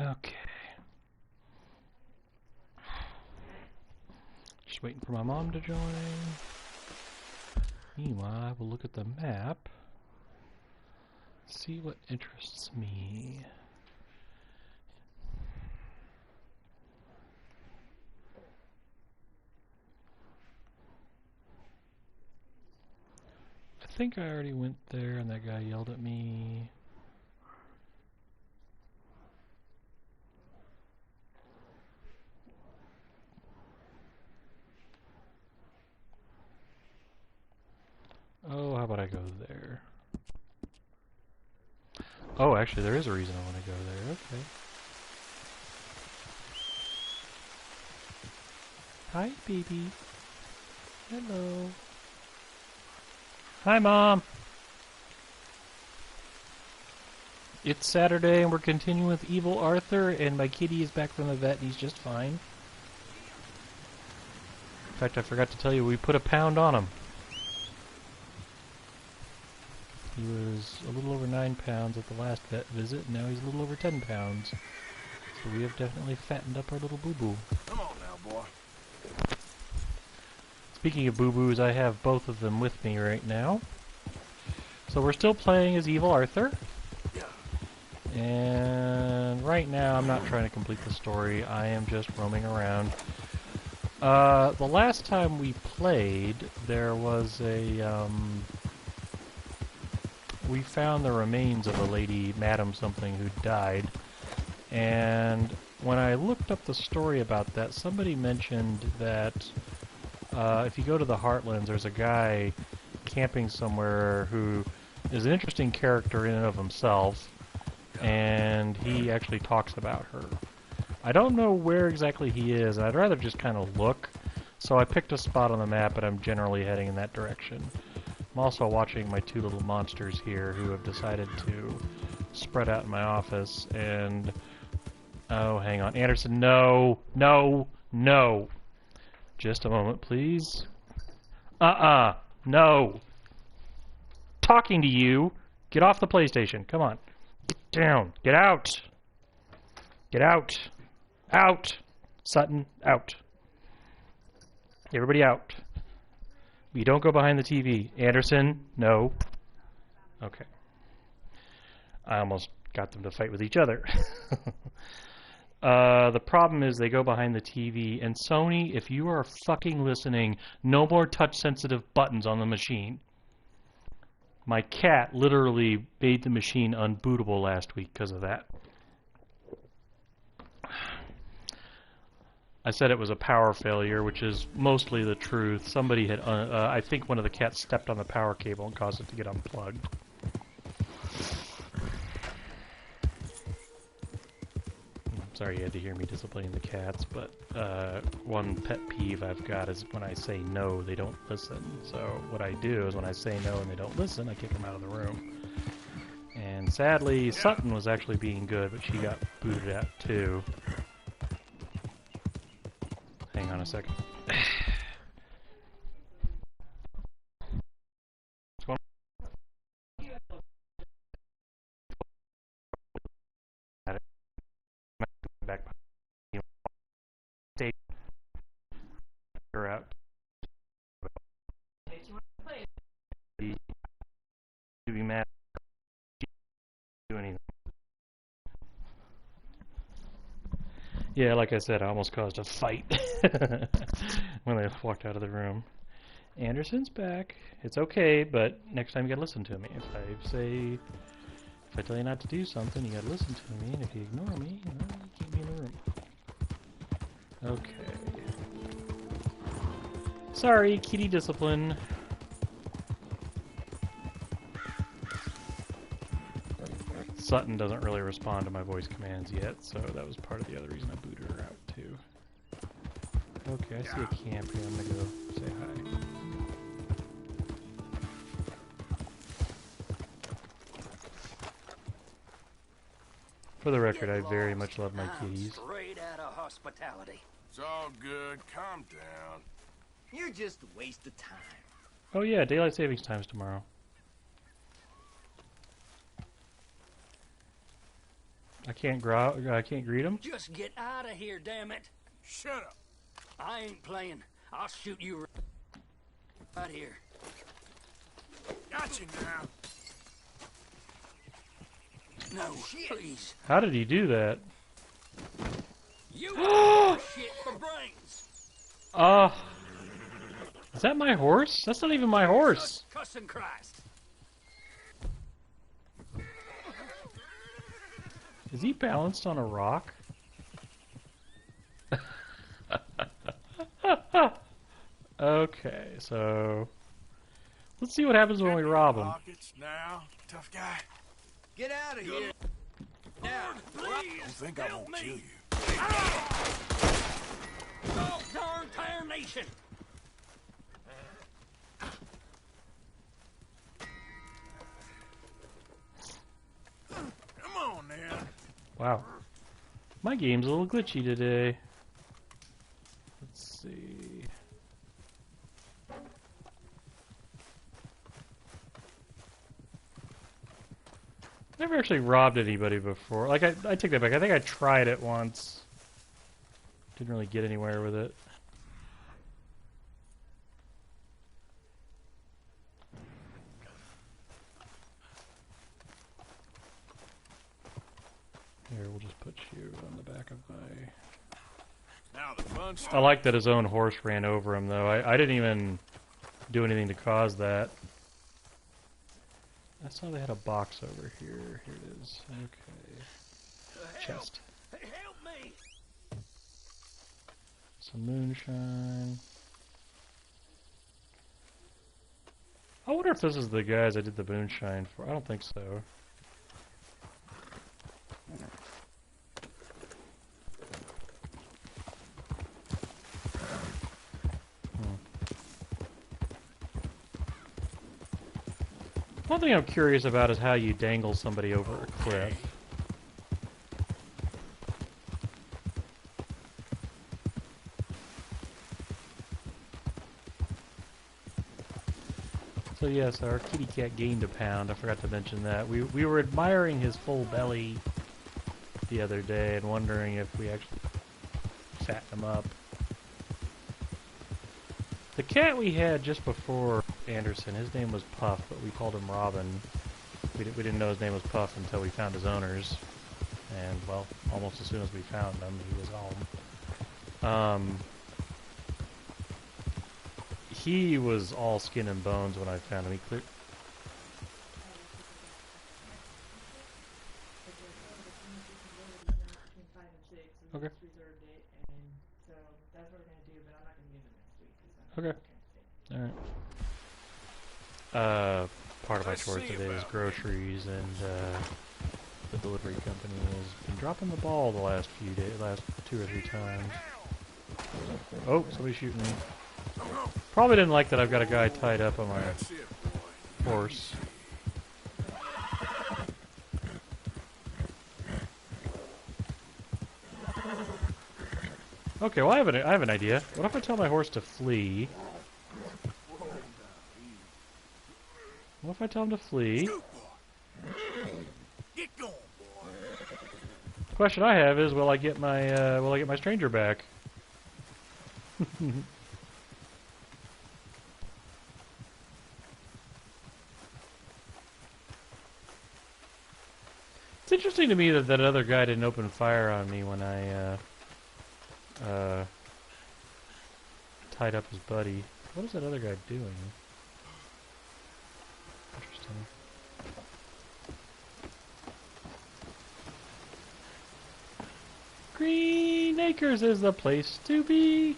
Okay. Just waiting for my mom to join. Meanwhile, I will look at the map. See what interests me. I think I already went there and that guy yelled at me. Oh, how about I go there? Oh, actually, there is a reason I want to go there. Okay. Hi, baby. Hello. Hi, Mom. It's Saturday and we're continuing with Evil Arthur, and my kitty is back from the vet and he's just fine. In fact, I forgot to tell you, we put a pound on him. He was a little over 9 pounds at the last vet visit, and now he's a little over 10 pounds. So we have definitely fattened up our little boo-boo. Come on now, boy. Speaking of boo-boos, I have both of them with me right now. So we're still playing as Evil Arthur. And right now I'm not trying to complete the story, I am just roaming around. The last time we played, there was a, we found the remains of a lady, Madam something, who died. And when I looked up the story about that, somebody mentioned that if you go to the Heartlands, there's a guy camping somewhere who is an interesting character in and of himself, and he actually talks about her. I don't know where exactly he is, and I'd rather just kind of look, so I picked a spot on the map, and I'm generally heading in that direction. I'm also watching my two little monsters here who have decided to spread out in my office, and... Oh, hang on. Anderson, no! No! No! Just a moment, please. No! Talking to you! Get off the PlayStation. Come on. Get down. Get out! Get out! Out! Sutton, out. Everybody out. You don't go behind the TV. Anderson, no. Okay. I almost got them to fight with each other. The problem is they go behind the TV, and Sony, if you are fucking listening, no more touch-sensitive buttons on the machine. My cat literally made the machine unbootable last week because of that. I said it was a power failure, which is mostly the truth. Somebody had, I think one of the cats stepped on the power cable and caused it to get unplugged. Sorry you had to hear me disciplining the cats, but one pet peeve I've got is when I say no, they don't listen. So what I do is when I say no and they don't listen, I kick them out of the room. And sadly, Sutton was actually being good, but she got booted out too. Hang on a second. Back stay her out. To be mad. Do anything. Yeah, like I said, I almost caused a fight when they walked out of the room. Anderson's back. It's okay, but next time you gotta listen to me. If I tell you not to do something, you gotta listen to me, and if you ignore me, you keep me in the room. Okay. Sorry, kitty discipline. Sutton doesn't really respond to my voice commands yet, so that was part of the other reason I booted her out, too. Okay, I see a camp here. I'm gonna go say hi. For the record, I very much love my kitties. Straight out of hospitality. It's all good. Calm down. You're just a waste of time. Oh yeah, daylight savings time's tomorrow. I can't greet him? Just get out of here, damn it. Shut up. I ain't playing. I'll shoot you right here. Got you now. No, please. How did he do that? You shit for brains. Is that my horse? That's not even my horse. Cussing Christ. Is he balanced on a rock? Okay, so let's see what happens when we rob him. Pockets now, tough guy. Get out of here. Now, You think I won't kill you? oh, darn tarnation. Come on now. Wow. My game's a little glitchy today. Let's see. Never actually robbed anybody before. Like, I take that back. I think I tried it once. Didn't really get anywhere with it. Here, we'll just put you on the back of my... Now the fun I stuff. like that his own horse ran over him, though. I didn't even do anything to cause that. I saw they had a box over here. Here it is. Okay. Chest. Help me. Some moonshine. I wonder if this is the guys I did the moonshine for. I don't think so. One thing I'm curious about is how you dangle somebody over a cliff. So yes, our kitty cat gained a pound. I forgot to mention that. We were admiring his full belly the other day and wondering if we actually fattened him up. The cat we had just before Anderson, his name was Puff, but we called him Robin. We didn't know his name was Puff until we found his owners. And, well, almost as soon as we found him, he was home. He was all skin and bones when I found him. He cleared... Okay. Okay. Alright. Part of my chores today is groceries, and the delivery company has been dropping the ball the last few days, last 2 or 3 times. Oh, somebody's shooting me. Probably didn't like that I've got a guy tied up on my That's it, boy. horse. Okay, well I have an idea. What if I tell my horse to flee? What if I tell him to flee? Scoot, boy. Get going, boy. The question I have is, will I get my stranger back? It's interesting to me that that other guy didn't open fire on me when I tied up his buddy. What is that other guy doing? Interesting. Green Acres is the place to be.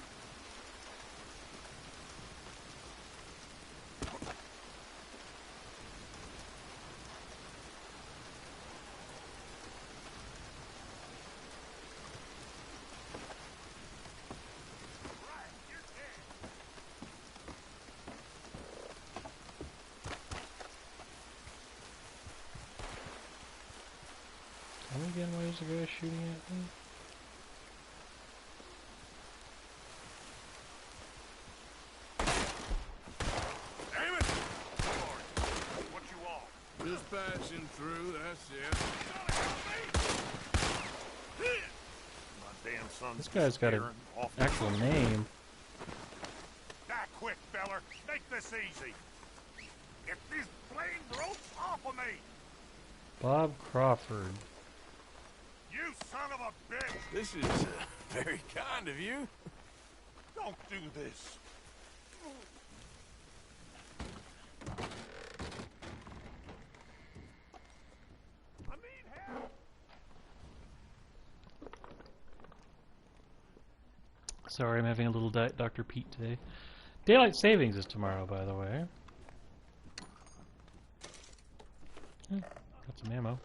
Tell me again, why is the guy shooting at me? Damn it! What you want? Just passing through, that's it. My damn son's This guy's got an disappearing off the actual name. Die quick, feller. Make this easy. Get these blamed ropes off of me. Bob Crawford. You son of a bitch. This is very kind of you. Don't do this. I need help. Sorry, I'm having a little Dr. Pete today. Daylight savings is tomorrow, by the way. Got some ammo.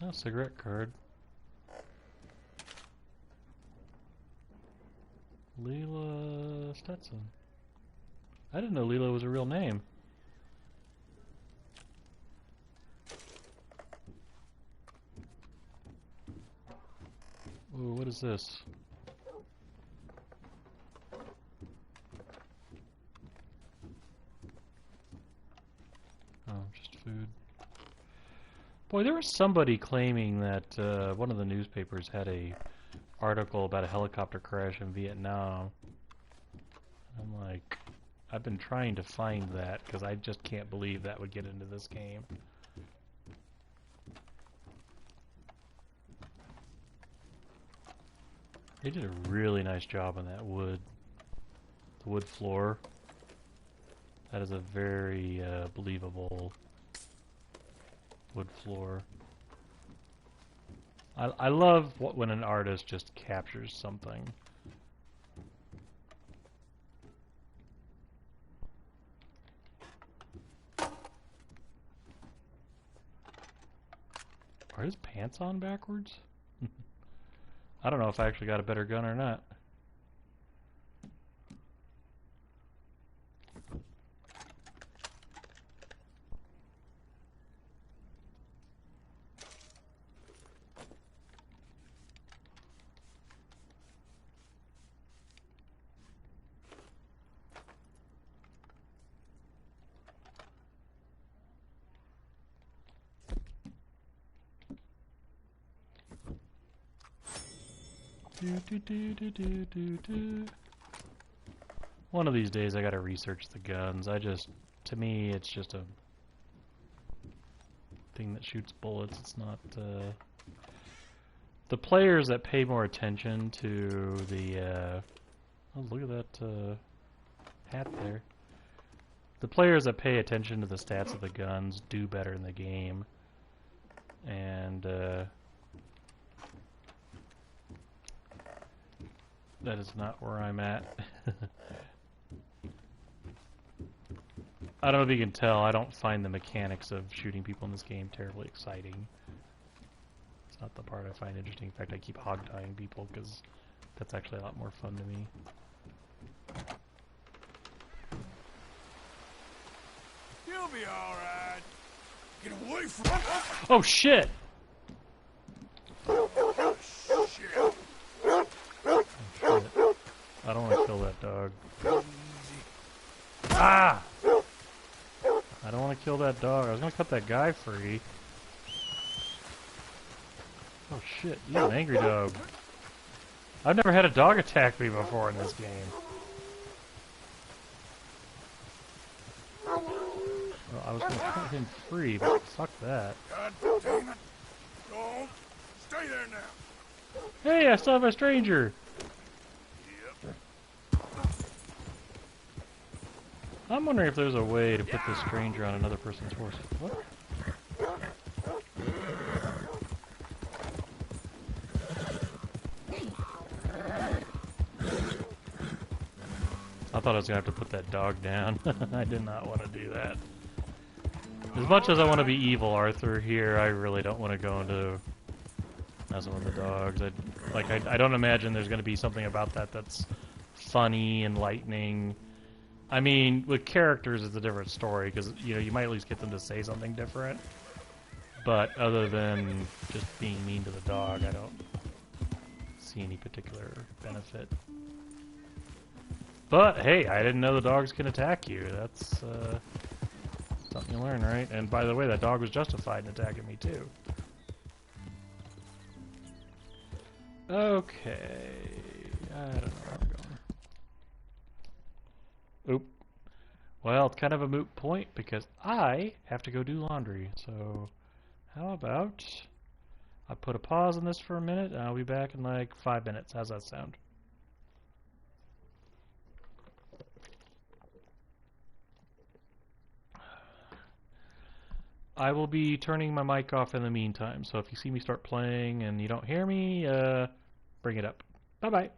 Oh, cigarette card. Leela Stetson. I didn't know Leela was a real name. Ooh, what is this? Oh, just food. Boy, there was somebody claiming that one of the newspapers had a article about a helicopter crash in Vietnam. I'm like, I've been trying to find that because I just can't believe that would get into this game. They did a really nice job on that wood. The wood floor. That is a very believable wood floor. I love when an artist just captures something. Are his pants on backwards? I don't know if I actually got a better gun or not. One of these days I gotta research the guns. To me, it's just a thing that shoots bullets. It's not, the players that pay more attention to the, oh, look at that, hat there. The players that pay attention to the stats of the guns do better in the game. And, that is not where I'm at. I don't know if you can tell, I don't find the mechanics of shooting people in this game terribly exciting. It's not the part I find interesting. In fact, I keep hog-tying people because that's actually a lot more fun to me. You'll be alright. Get away from me. Oh shit! Shit. I don't want to kill that dog. Ah! I don't want to kill that dog. I was going to cut that guy free. Oh shit, he's an angry dog. I've never had a dog attack me before in this game. Well, I was going to cut him free, but fuck that. God damn it. Don't. Stay there now. Hey, I still have a stranger! I'm wondering if there's a way to put this stranger on another person's horse. What? I thought I was going to have to put that dog down. I did not want to do that. As much as I want to be evil, Arthur, here, I really don't want to go into messing with the dogs. I don't imagine there's going to be something about that that's funny, enlightening. I mean, with characters, it's a different story, because, you know, you might at least get them to say something different. But other than just being mean to the dog, I don't see any particular benefit. But hey, I didn't know the dogs can attack you. That's something you learn, right? And by the way, that dog was justified in attacking me too. Okay, I don't know where I'm going. Oop. Well, it's kind of a moot point because I have to go do laundry. So, how about I put a pause on this for a minute and I'll be back in like 5 minutes. How's that sound? I will be turning my mic off in the meantime, so if you see me start playing and you don't hear me, bring it up. Bye-bye.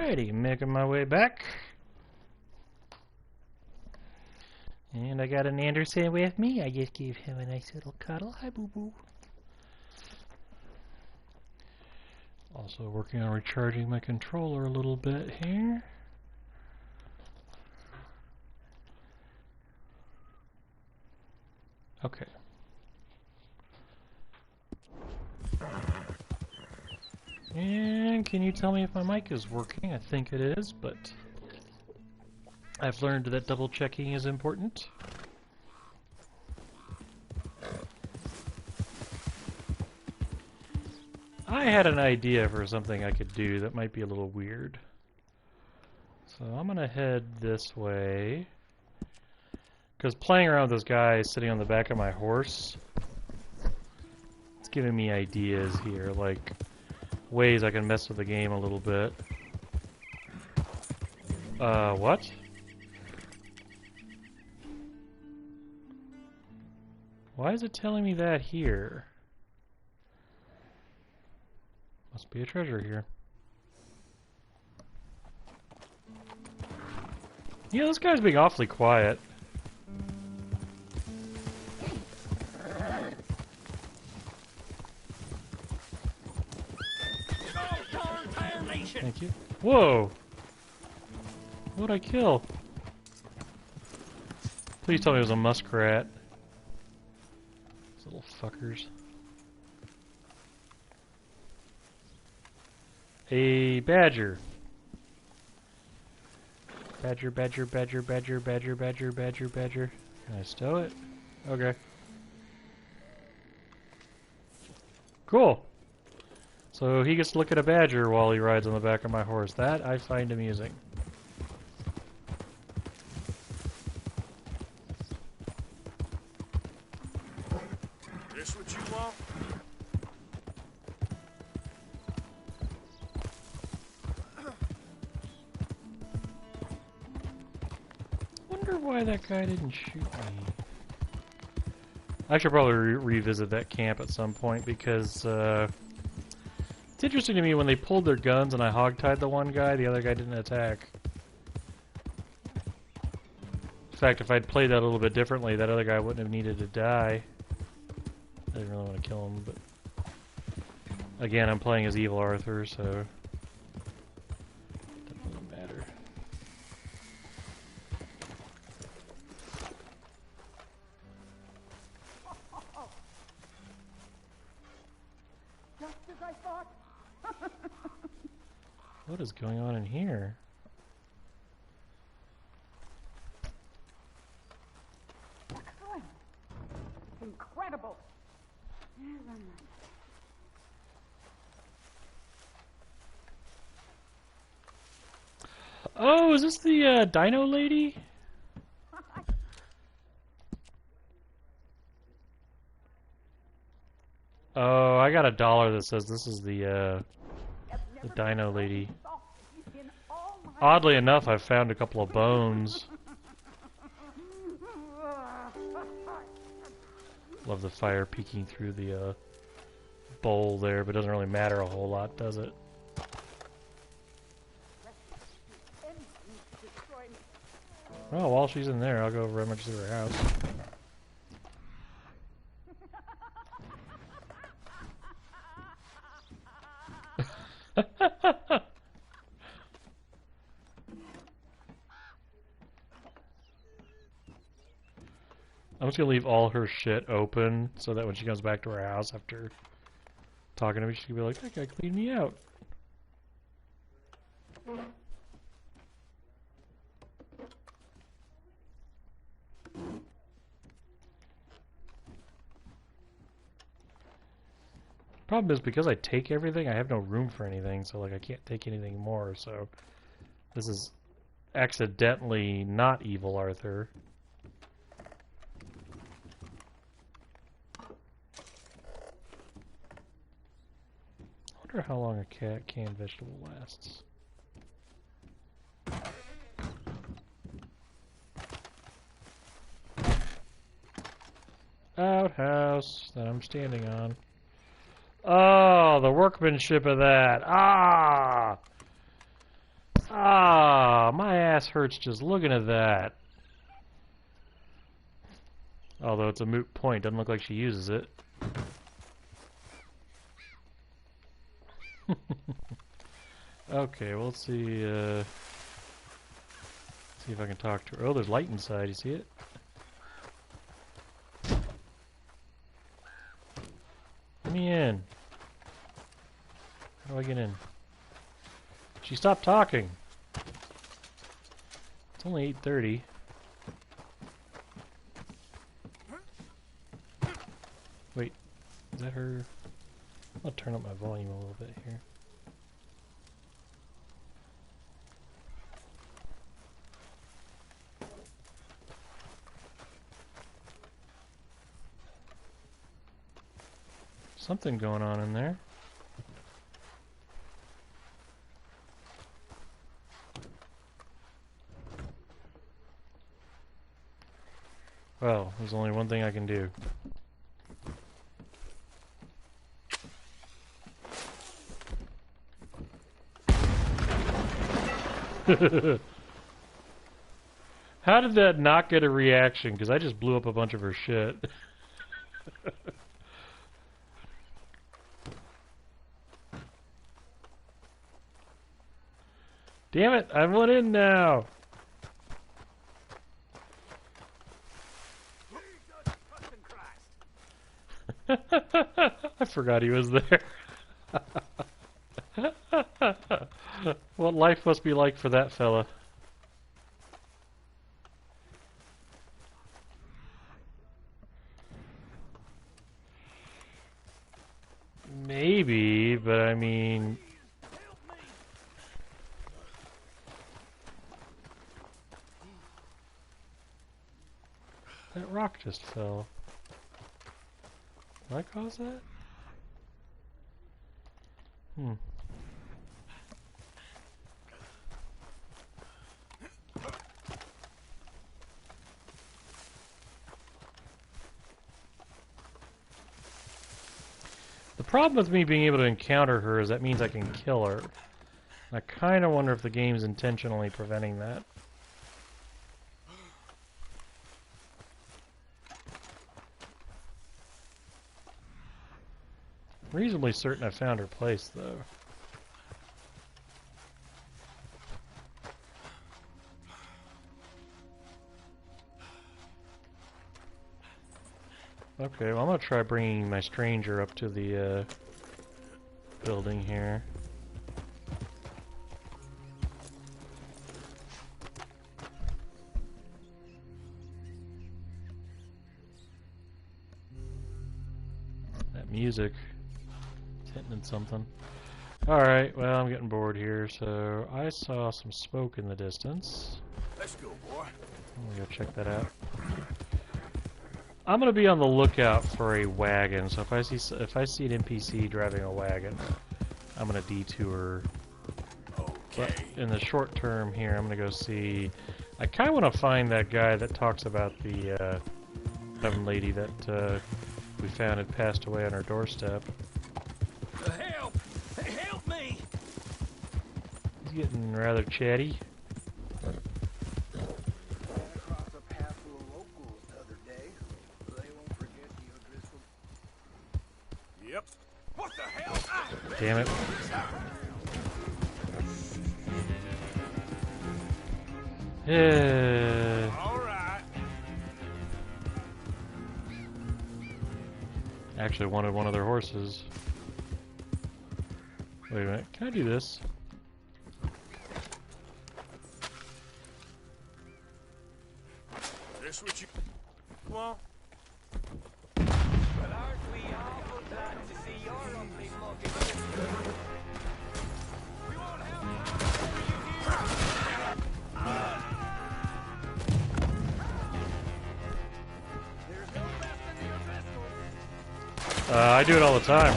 Alrighty, making my way back. And I got an Anderson with me. I just gave him a nice little cuddle. Hi, boo-boo. Also working on recharging my controller a little bit here. Okay. And can you tell me if my mic is working? I think it is, but I've learned that double checking is important. I had an idea for something I could do that might be a little weird. So I'm gonna head this way. Because playing around with this guy sitting on the back of my horse, it's giving me ideas here, like ways I can mess with the game a little bit. What? Why is it telling me that here? Must be a treasure here. Yeah, this guy's being awfully quiet. Thank you. Whoa! What'd I kill? Please tell me it was a muskrat. These little fuckers. A badger. Badger, badger, badger, badger, badger, badger, badger, badger. Can I stow it? Okay. Cool. So he gets to look at a badger while he rides on the back of my horse. That I find amusing. This what you want? Wonder why that guy didn't shoot me. I should probably revisit that camp at some point because it's interesting to me when they pulled their guns and I hogtied the one guy, the other guy didn't attack. In fact, if I'd played that a little bit differently, that other guy wouldn't have needed to die. I didn't really want to kill him, but again, I'm playing as Evil Arthur, so it doesn't matter. Just as I thought. What is going on in here? Excellent. Incredible. Oh, is this the dino lady? Oh, I got $1 that says this is the dino lady. Oddly enough, I've found a couple of bones. Love the fire peeking through the bowl there, but it doesn't really matter a whole lot, does it? Well, while she's in there, I'll go rummage through her house. I'm just gonna leave all her shit open so that when she comes back to her house after talking to me, she can be like, that guy cleaned me out. Problem is, because I take everything, I have no room for anything, so like I can't take anything more, so this is accidentally not Evil Arthur. I wonder how long a canned vegetable lasts. Outhouse that I'm standing on. Oh, the workmanship of that. Ah! Ah, my ass hurts just looking at that. Although it's a moot point, doesn't look like she uses it. Okay, well, let's see. See if I can talk to her. Oh, there's light inside. You see it? Let me in. How do I get in? She stopped talking. It's only 8:30. Wait, is that her? I'll turn up my volume a little bit here. Something going on in there. Well, there's only one thing I can do. How did that not get a reaction? Because I just blew up a bunch of her shit. Damn it, I went in now. I forgot he was there. What life must be like for that fella. Maybe, but I mean... That rock just fell. Did I cause that? The problem with me being able to encounter her is that means I can kill her. I kind of wonder if the game's intentionally preventing that. Reasonably certain I found her place, though. Okay, well, I'm gonna try bringing my stranger up to the building here. That music. Hitting something. Alright, well, I'm getting bored here, so I saw some smoke in the distance. Let's go, boy. I'm gonna go check that out. I'm gonna be on the lookout for a wagon, so if I see an NPC driving a wagon, I'm gonna detour. Okay. But in the short term here, I'm gonna go see... I kinda wanna find that guy that talks about the young lady that we found had passed away on our doorstep. Help! Help me! He's getting rather chatty. Across a path of the locals the other day. They won't forget the O'Driscoll. Yep. What the hell? Ah! Damn it. Yeah. All right. Actually wanted one of their horses. Wait a minute, can I do this? This what you want? Well, aren't we awful glad to see your ugly mugging? We won't help you. There's no rest in the O'Driscolls. I do it all the time.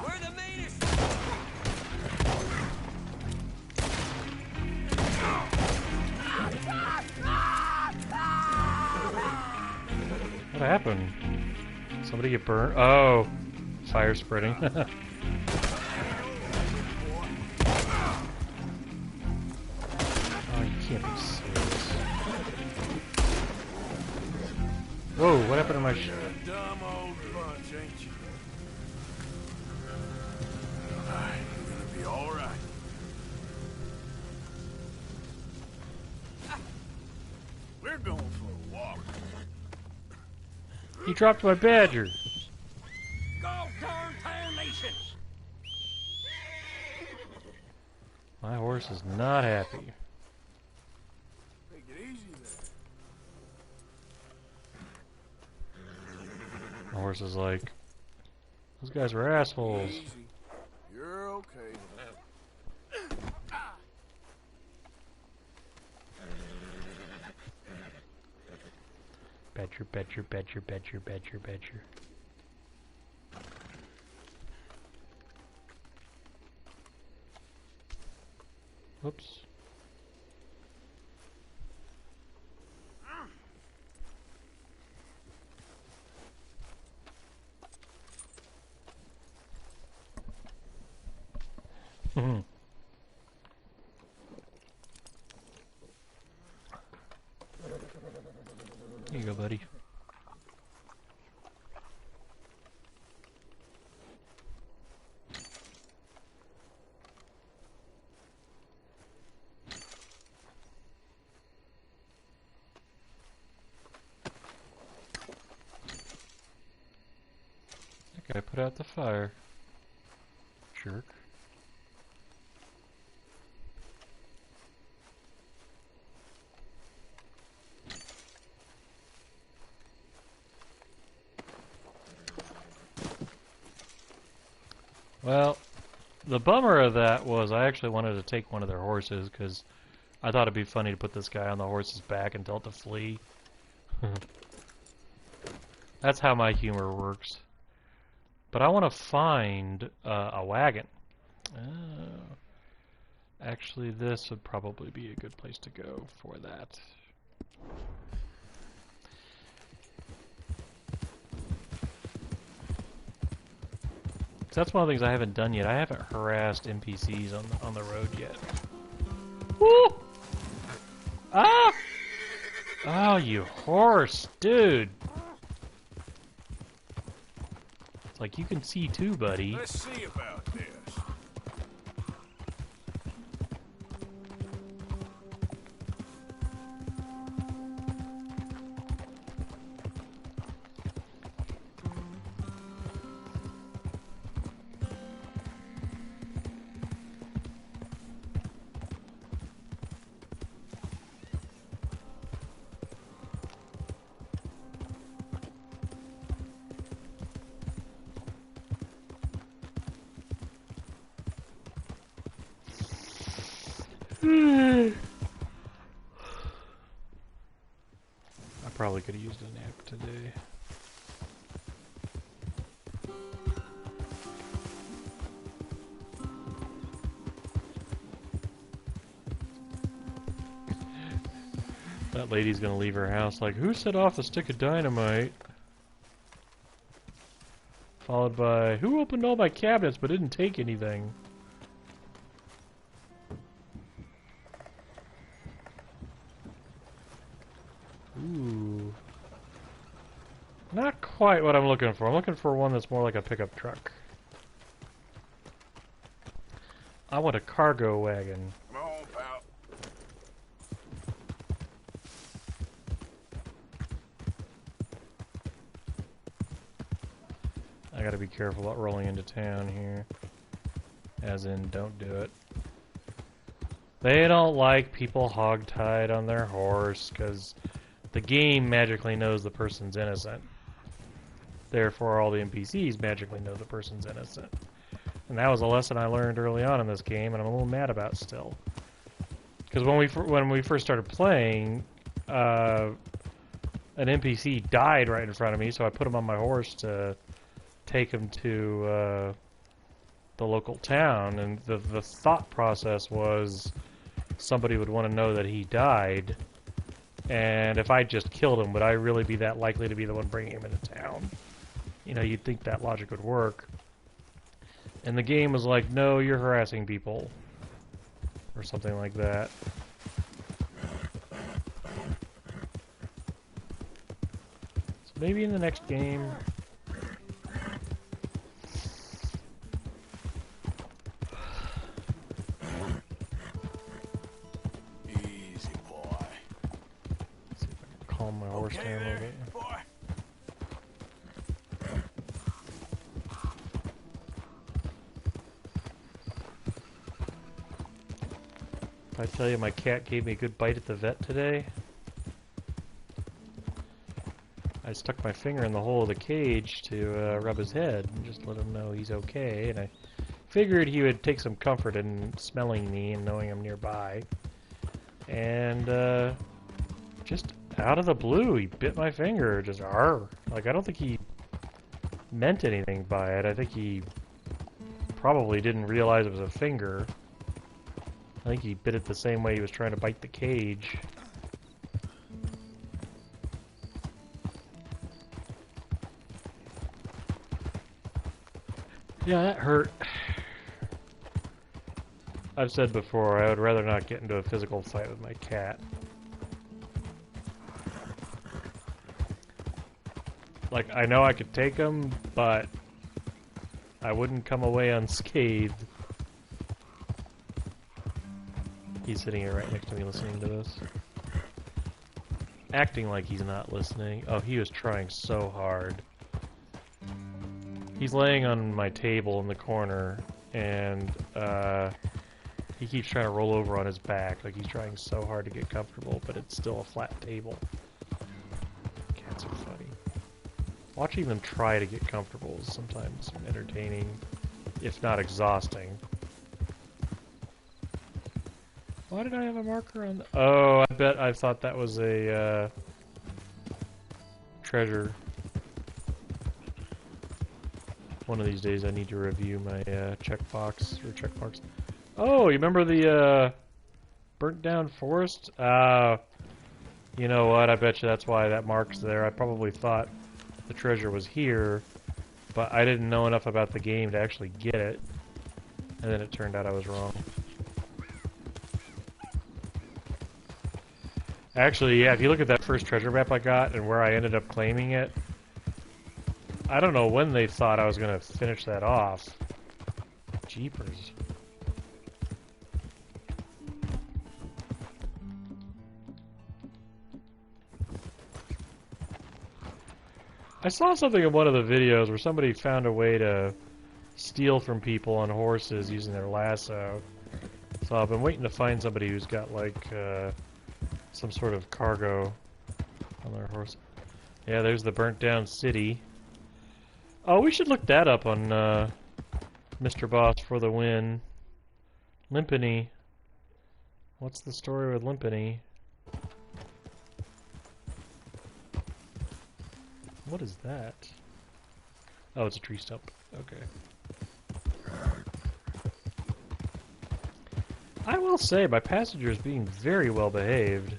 We're the meanest. What happened? Somebody get burnt? Oh, fire spreading. Oh, you can't be serious. Whoa, what happened to my You're a dumb old bunch, ain't you? Alright, you're gonna be alright. We're going for a walk. He dropped my badger. God darn tarnation! My horse is not happy. Take it easy there. My horse is like, those guys were assholes. Easy. You're okay. Badger, badger, badger, badger, badger, badger. Whoops. Here you go, buddy. That guy put out the fire. Jerk. Well, the bummer of that was I actually wanted to take one of their horses because I thought it'd be funny to put this guy on the horse's back and tell it to flee. That's how my humor works. But I want to find a wagon. Actually, this would probably be a good place to go for that. That's one of the things I haven't done yet. I haven't harassed NPCs on the road yet. Woo! Ah! Oh, you horse, dude! It's like you can see too, buddy. Let's see about this. I probably could have used a nap today. That lady's gonna leave her house like, who set off the stick of dynamite? Followed by, who opened all my cabinets but didn't take anything? Ooh. Not quite what I'm looking for. I'm looking for one that's more like a pickup truck. I want a cargo wagon. Come on, pal. I gotta be careful about rolling into town here. As in, don't do it. They don't like people hogtied on their horse, because the game magically knows the person's innocent. Therefore, all the NPCs magically know the person's innocent. And that was a lesson I learned early on in this game, and I'm a little mad about still. Because when we first started playing, an NPC died right in front of me, so I put him on my horse to take him to the local town, and the thought process was somebody would want to know that he died And if I just killed him, would I really be that likely to be the one bringing him into town? You know, you'd think that logic would work. And the game was like, no, you're harassing people. Or something like that. So maybe in the next game... Easy, boy. See if I can calm my horse down a little bit. boy. If I tell you my cat gave me a good bite at the vet today, I stuck my finger in the hole of the cage to rub his head and just let him know he's okay, and I figured he would take some comfort in smelling me and knowing I'm nearby. And just out of the blue, he bit my finger, just arr. Like, I don't think he meant anything by it. I think he probably didn't realize it was a finger. I think he bit it the same way he was trying to bite the cage. Yeah, that hurt. I've said before, I would rather not get into a physical fight with my cat. Like, I know I could take him, but I wouldn't come away unscathed. He's sitting here right next to me listening to this. Acting like he's not listening. Oh, he was trying so hard. He's laying on my table in the corner, and he keeps trying to roll over on his back. Like, he's trying so hard to get comfortable, but it's still a flat table. Cats are funny. Watching them try to get comfortable is sometimes entertaining, if not exhausting. Why did I have a marker on the... Oh, I bet I thought that was a treasure. One of these days I need to review my checkbox. Oh, you remember the burnt down forest? You know what, I bet you that's why that mark's there. I probably thought the treasure was here, but I didn't know enough about the game to actually get it. And then it turned out I was wrong. Actually, yeah, if you look at that first treasure map I got and where I ended up claiming it, I don't know when they thought I was going to finish that off. Jeepers. I saw something in one of the videos where somebody found a way to steal from people on horses using their lasso. So I've been waiting to find somebody who's got, like, some sort of cargo on their horse. Yeah, there's the burnt down city. Oh, we should look that up on Mr. Boss for the win. Limpany. What's the story with Limpany? What is that? Oh, it's a tree stump. Okay. I will say, my passenger is being very well behaved.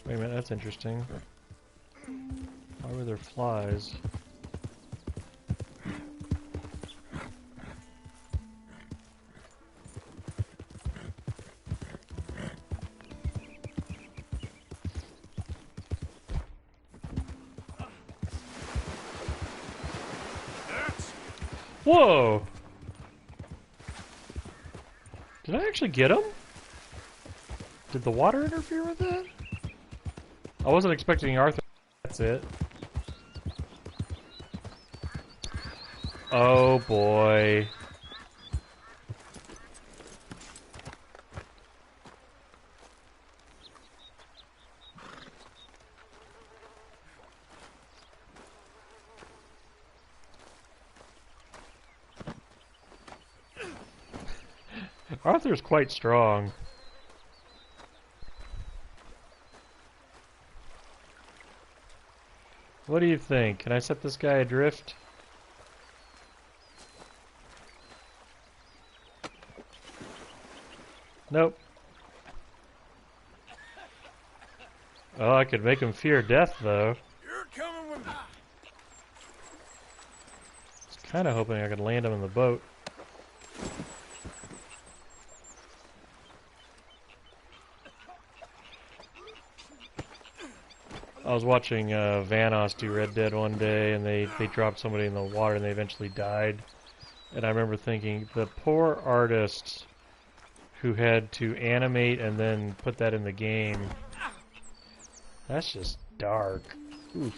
Wait a minute, that's interesting. Why were there flies? Whoa! Did I actually get him? Did the water interfere with that? I wasn't expecting Arthur. That's it. Oh boy. Arthur's quite strong. What do you think? Can I set this guy adrift? Nope. Oh, I could make him fear death, though. You're coming with me. I was kind of hoping I could land him in the boat. I was watching Vanoss do Red Dead one day, and they dropped somebody in the water, and they eventually died. And I remember thinking, the poor artist who had to animate and then put that in the game. That's just dark. Oof.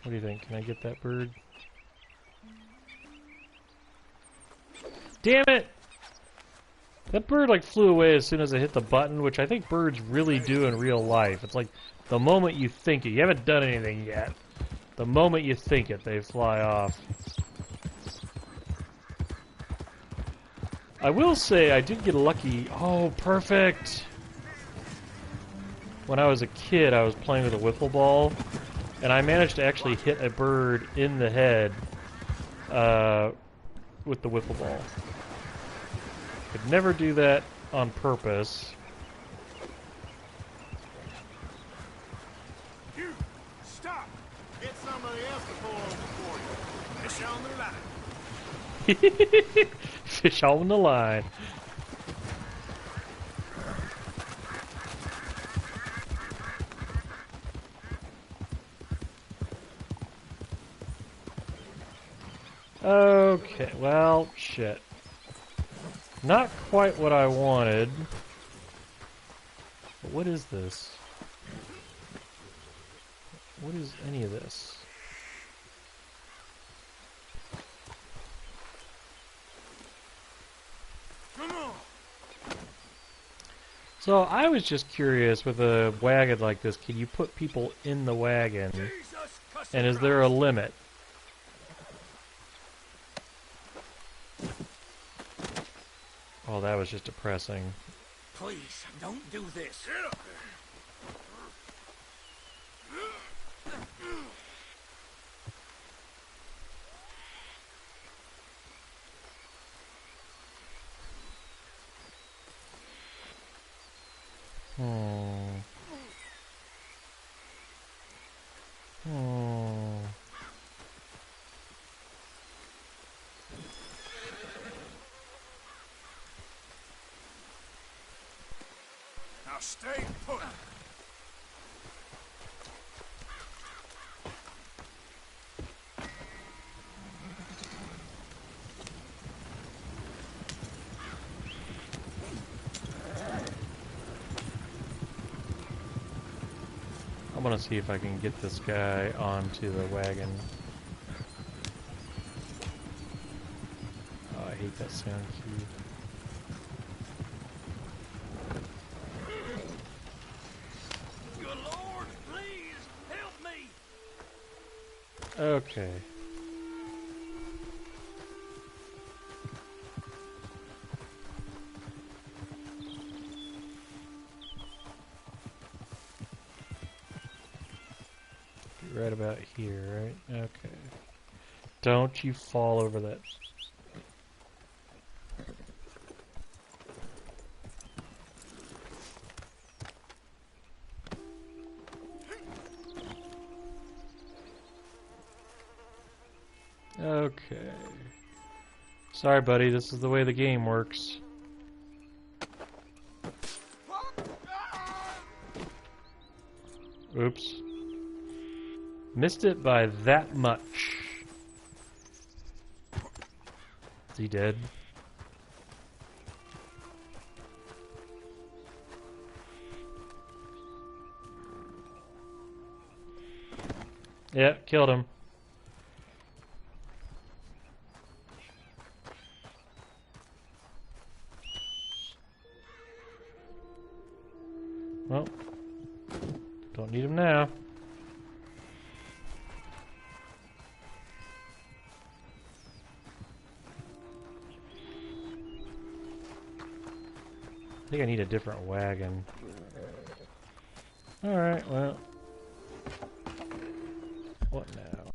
What do you think? Can I get that bird? Damn it! That bird like flew away as soon as I hit the button, which I think birds really do in real life. It's like the moment you think it, you haven't done anything yet. The moment you think it, they fly off. I will say I did get lucky. Oh, perfect! When I was a kid, I was playing with a wiffle ball, and I managed to actually hit a bird in the head with the wiffle ball. Could never do that on purpose. You, stop! Get somebody else to pull over for you. Fish on the line. Fish on the line. Okay, well, shit. Not quite what I wanted. But what is this? What is any of this? Come on! So I was just curious, with a wagon like this, can you put people in the wagon? Jesus, And is there a limit? Oh, that was just depressing. Please, don't do this. Get up Hmm. Hmm. Now stay put. I'm gonna see if I can get this guy onto the wagon. Oh, I hate that sound cue. Good Lord, please help me. Okay. Right about here, right? Okay. Don't you fall over that. Okay. Sorry, buddy, this is the way the game works. Oops. Missed it by that much. Is he dead? Yeah, killed him. Well, don't need him now. I think I need a different wagon. Alright, well. What now?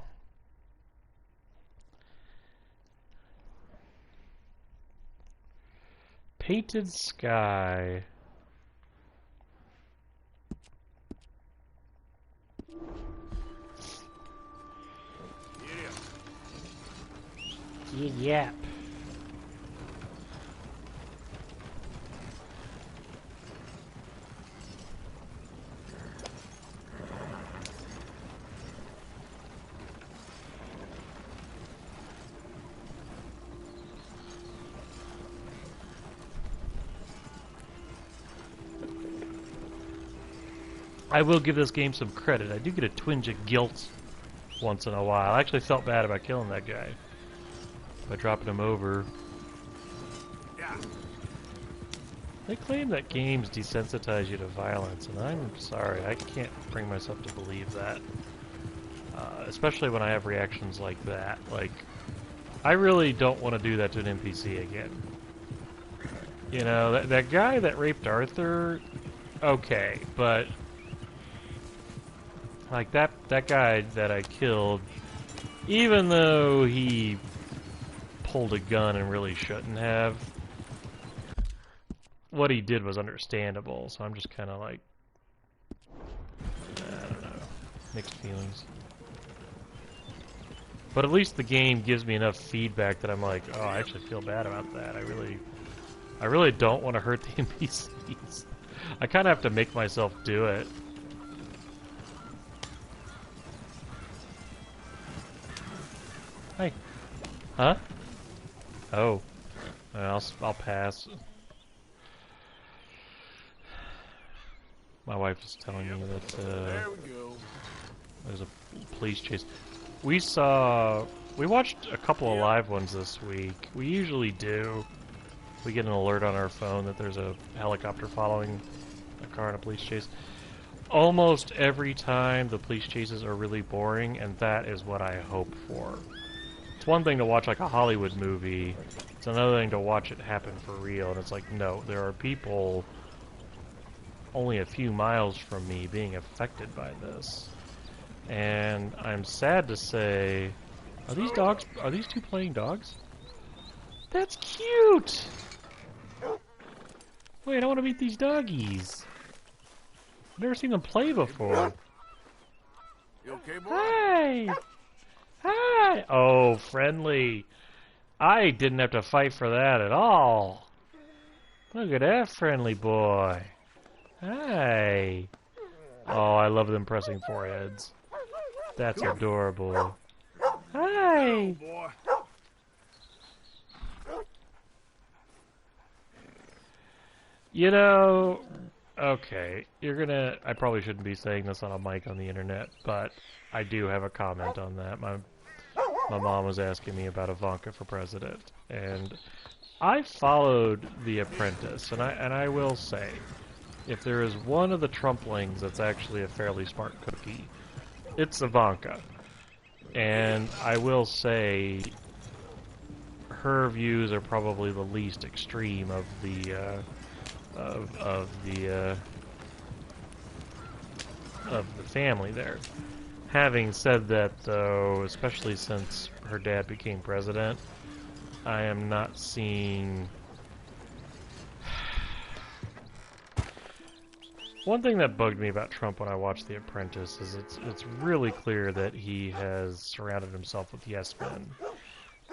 Painted sky. Yep. I will give this game some credit. I do get a twinge of guilt once in a while. I actually felt bad about killing that guy by dropping him over. Yeah. They claim that games desensitize you to violence, and I'm sorry, I can't bring myself to believe that. Especially when I have reactions like that. Like, I really don't want to do that to an NPC again. You know, that guy that raped Arthur, okay, but like that guy that I killed, even though he pulled a gun and really shouldn't have, what he did was understandable, so I'm just kind of like, I don't know, mixed feelings. But at least the game gives me enough feedback that I'm like, oh, I actually feel bad about that. I really don't want to hurt the NPCs. I kind of have to make myself do it. Hi. Huh? Oh. I'll pass. My wife is telling me that There we go. there's a police chase. We watched a couple of live ones this week. We usually do. We get an alert on our phone that there's a helicopter following a car in a police chase. Almost every time the police chases are really boring, and that is what I hope for. It's one thing to watch like a Hollywood movie, it's another thing to watch it happen for real, and it's like, no, there are people only a few miles from me being affected by this. And I'm sad to say, are these two playing dogs? That's cute! Wait, I want to meet these doggies. I've never seen them play before. You okay, boy? Hi! Hi! Oh, friendly. I didn't have to fight for that at all. Look at that friendly boy. Hi. Oh, I love them pressing foreheads. That's adorable. Hi! Boy. You know, okay, I probably shouldn't be saying this on a mic on the internet, but I do have a comment on that. My mom was asking me about Ivanka for president, and I followed The Apprentice, and I will say, if there is one of the Trumplings that's actually a fairly smart cookie, it's Ivanka. And I will say, her views are probably the least extreme of the family there. Having said that, though, especially since her dad became president, I am not seeing... One thing that bugged me about Trump when I watched The Apprentice is it's really clear that he has surrounded himself with yes men.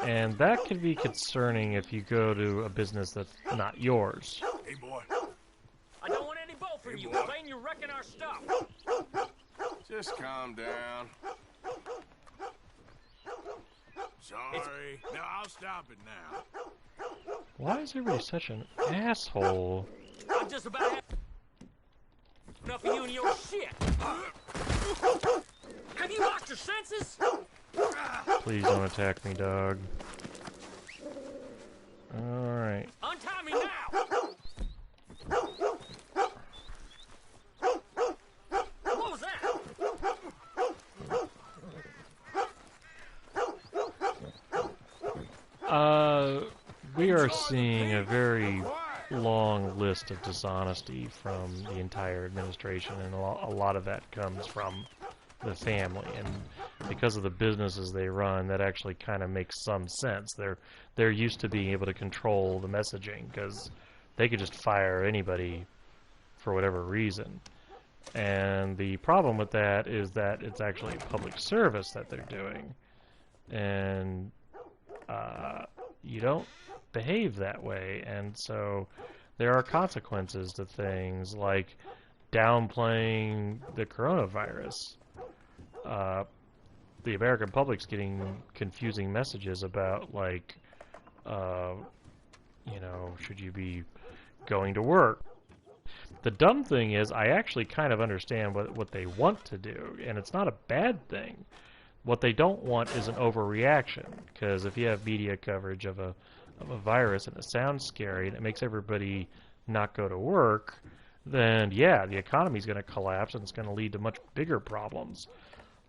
And that can be concerning if you go to a business that's not yours. Hey, boy. I don't want any bow from you. boy. Claim you're wrecking our stuff. Just calm down. Sorry. No, I'll stop it now. Why is everybody such an asshole? I'm just about had enough of you and your shit. Have you lost your senses? Please don't attack me, dog. Alright. Untie me now. What was that? We are seeing a very long list of dishonesty from the entire administration, and a lot of that comes from the family. And because of the businesses they run, that actually kind of makes some sense. They're used to being able to control the messaging because they could just fire anybody for whatever reason. And the problem with that is that it's actually public service that they're doing, and you don't behave that way, and so there are consequences to things like downplaying the coronavirus. The American public's getting confusing messages about, like, should you be going to work? The dumb thing is, I actually kind of understand what they want to do, and it's not a bad thing. What they don't want is an overreaction, because if you have media coverage of a virus and it sounds scary and it makes everybody not go to work, then yeah, the economy's going to collapse and it's going to lead to much bigger problems.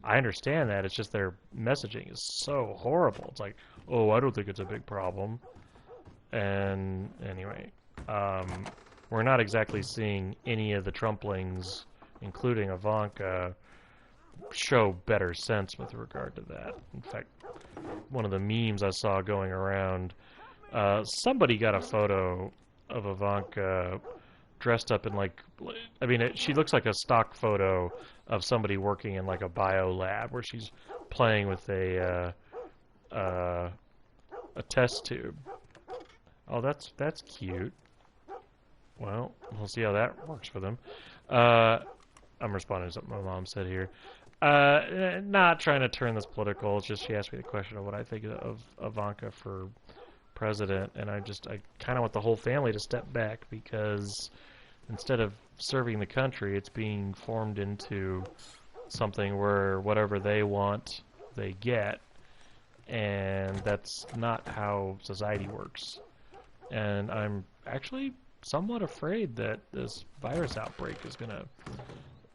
I understand that. It's just their messaging is so horrible. It's like, oh, I don't think it's a big problem. And anyway, we're not exactly seeing any of the Trumplings, including Ivanka, show better sense with regard to that. In fact, one of the memes I saw going around, somebody got a photo of Ivanka dressed up in, like, I mean, she looks like a stock photo of somebody working in, like, a bio lab where she's playing with a test tube. Oh, that's cute. Well, we'll see how that works for them. I'm responding to something my mom said here. Not trying to turn this political. It's just she asked me the question of what I think of Ivanka for president, and I kind of want the whole family to step back, because instead of serving the country, it's being formed into something where whatever they want, they get, and that's not how society works. And I'm actually somewhat afraid that this virus outbreak is going to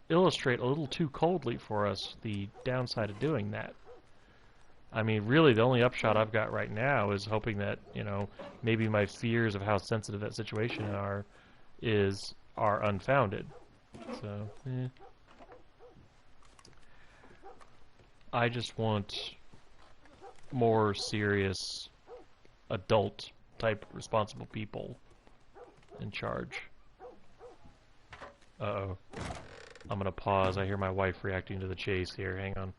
illustrate a little too coldly for us the downside of doing that. I mean, really, the only upshot I've got right now is hoping that, maybe my fears of how sensitive that situation are unfounded. So, I just want more serious, adult-type responsible people in charge. Uh-oh. I'm gonna pause. I hear my wife reacting to the chase here. Hang on.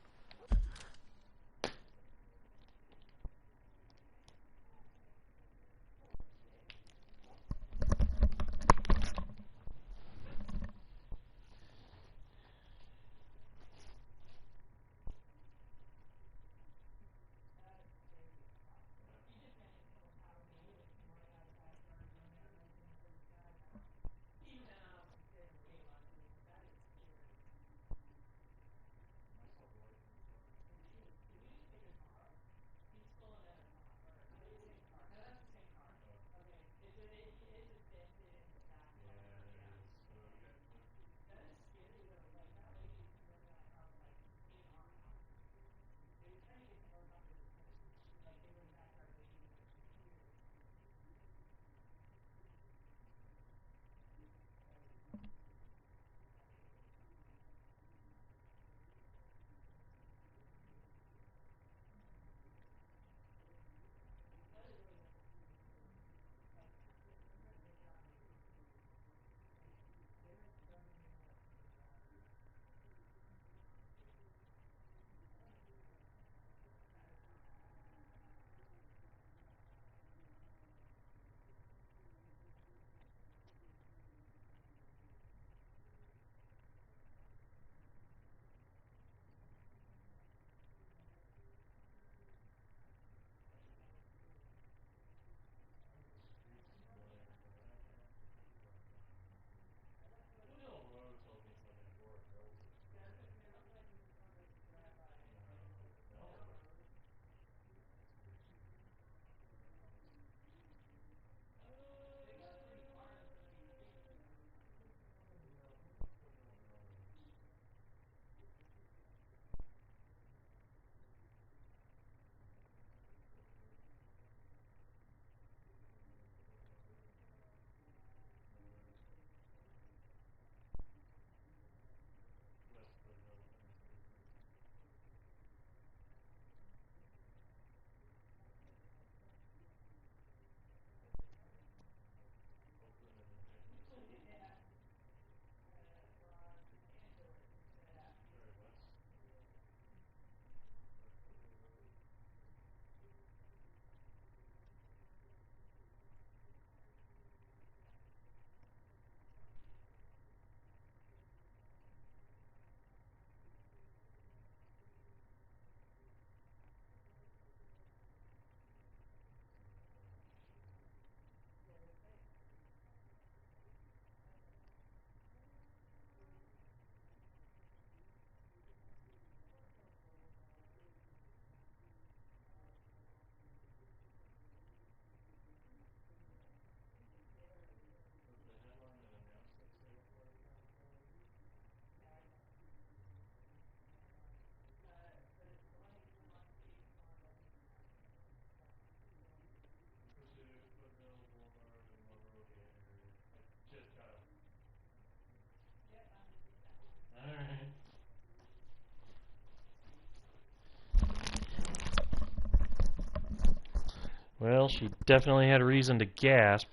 Well, she definitely had a reason to gasp.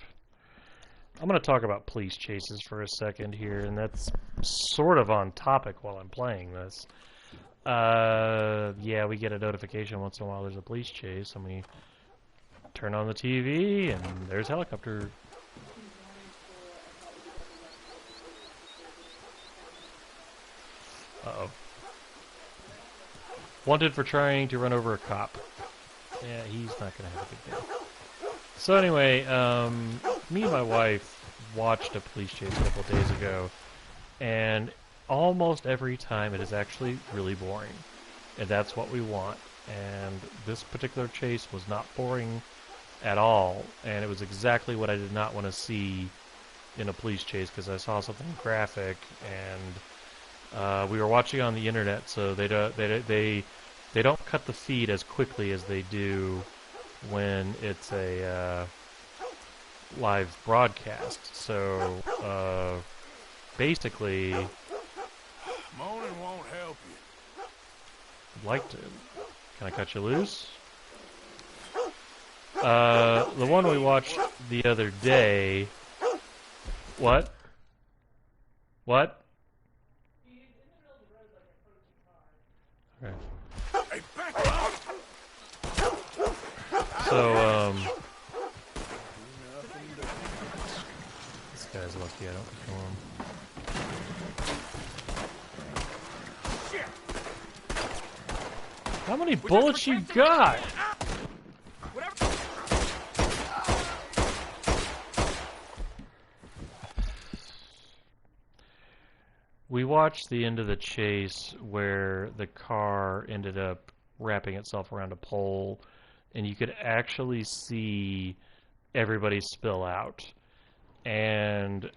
I'm going to talk about police chases for a second here, and that's sort of on topic while I'm playing this. Yeah, we get a notification once in a while there's a police chase, and we turn on the TV, and there's a helicopter. Uh-oh. Wanted for trying to run over a cop. Yeah, he's not going to have a good day. So anyway, me and my wife watched a police chase a couple of days ago, and almost every time it is actually really boring. And that's what we want. And this particular chase was not boring at all, and it was exactly what I did not want to see in a police chase, because I saw something graphic, and we were watching on the internet, so they don't cut the feed as quickly as they do when it's a live broadcast. So basically, Moaning won't help you. I'd like to. Can I cut you loose? The one we watched the other day. What? What? Okay. Hey, back up! So, this guy's lucky I don't kill him. How many bullets you got? We watched the end of the chase where the car ended up wrapping itself around a pole, and you could actually see everybody spill out. And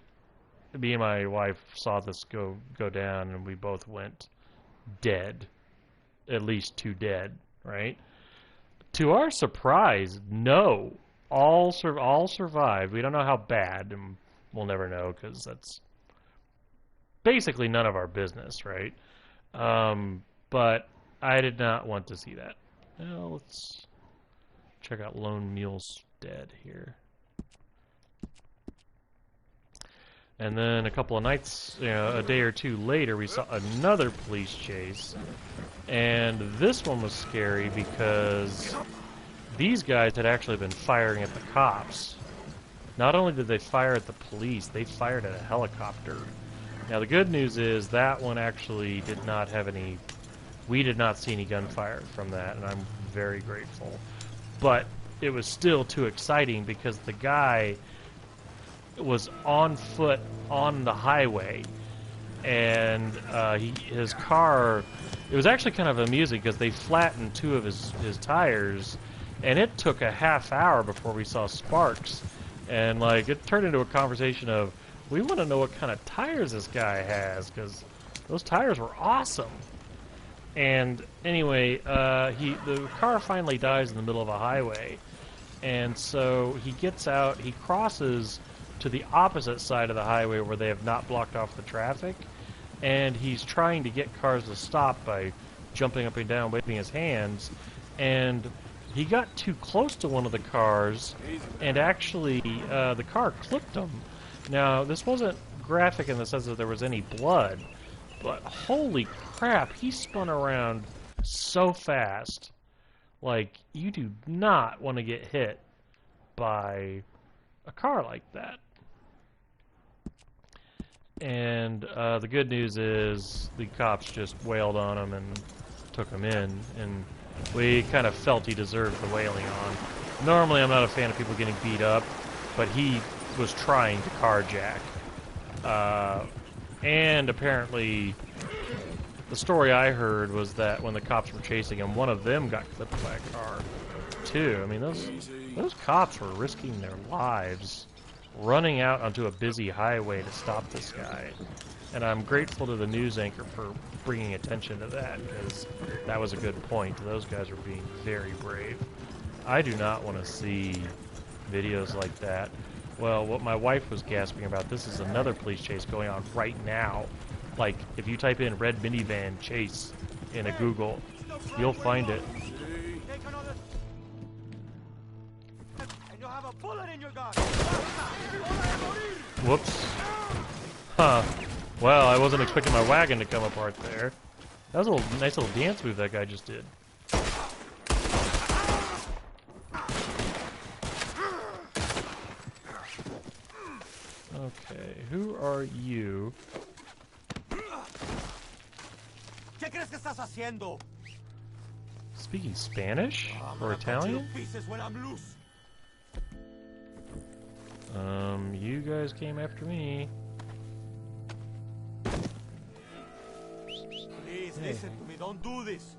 me and my wife saw this go down, and we both went dead. At least 2 dead, right? To our surprise, no. All survived. We don't know how bad, and we'll never know, because that's basically none of our business, right? But I did not want to see that. Well, let's check out Lone Mule's dead here. And then a couple of nights, a day or two later, we saw another police chase. And this one was scary because these guys had actually been firing at the cops. Not only did they fire at the police, they fired at a helicopter. Now the good news is that one actually did not have any, we did not see any gunfire from that, and I'm very grateful. But it was still too exciting because the guy was on foot on the highway, and his car, it was actually kind of amusing because they flattened 2 of his tires, and it took a half hour before we saw sparks. And like it turned into a conversation of, we want to know what kind of tires this guy has, because those tires were awesome. And anyway, the car finally dies in the middle of a highway, and so he gets out, he crosses to the opposite side of the highway where they have not blocked off the traffic, and he's trying to get cars to stop by jumping up and down, waving his hands, and he got too close to one of the cars, and actually the car clipped him. Now, this wasn't graphic in the sense that there was any blood, but holy crap, he spun around so fast. Like, you do not want to get hit by a car like that. And the good news is the cops just wailed on him and took him in, and we kind of felt he deserved the wailing on. Normally I'm not a fan of people getting beat up, but he was trying to carjack. And apparently the story I heard was that when the cops were chasing him, one of them got clipped by a car too. I mean, those cops were risking their lives running out onto a busy highway to stop this guy. And I'm grateful to the news anchor for bringing attention to that, because that was a good point. Those guys were being very brave. I do not want to see videos like that. Well, what my wife was gasping about, this is another police chase going on right now. Like, if you type in red minivan chase in a Google, you'll find it. have a bullet in your gun. Whoops. Huh. Well, I wasn't expecting my wagon to come apart there. That was a nice little dance move that guy just did. Okay, who are you? ¿Qué crees que estás haciendo? Speaking Spanish or Italian? Pieces when I'm loose. You guys came after me. Please listen to me. Don't do this.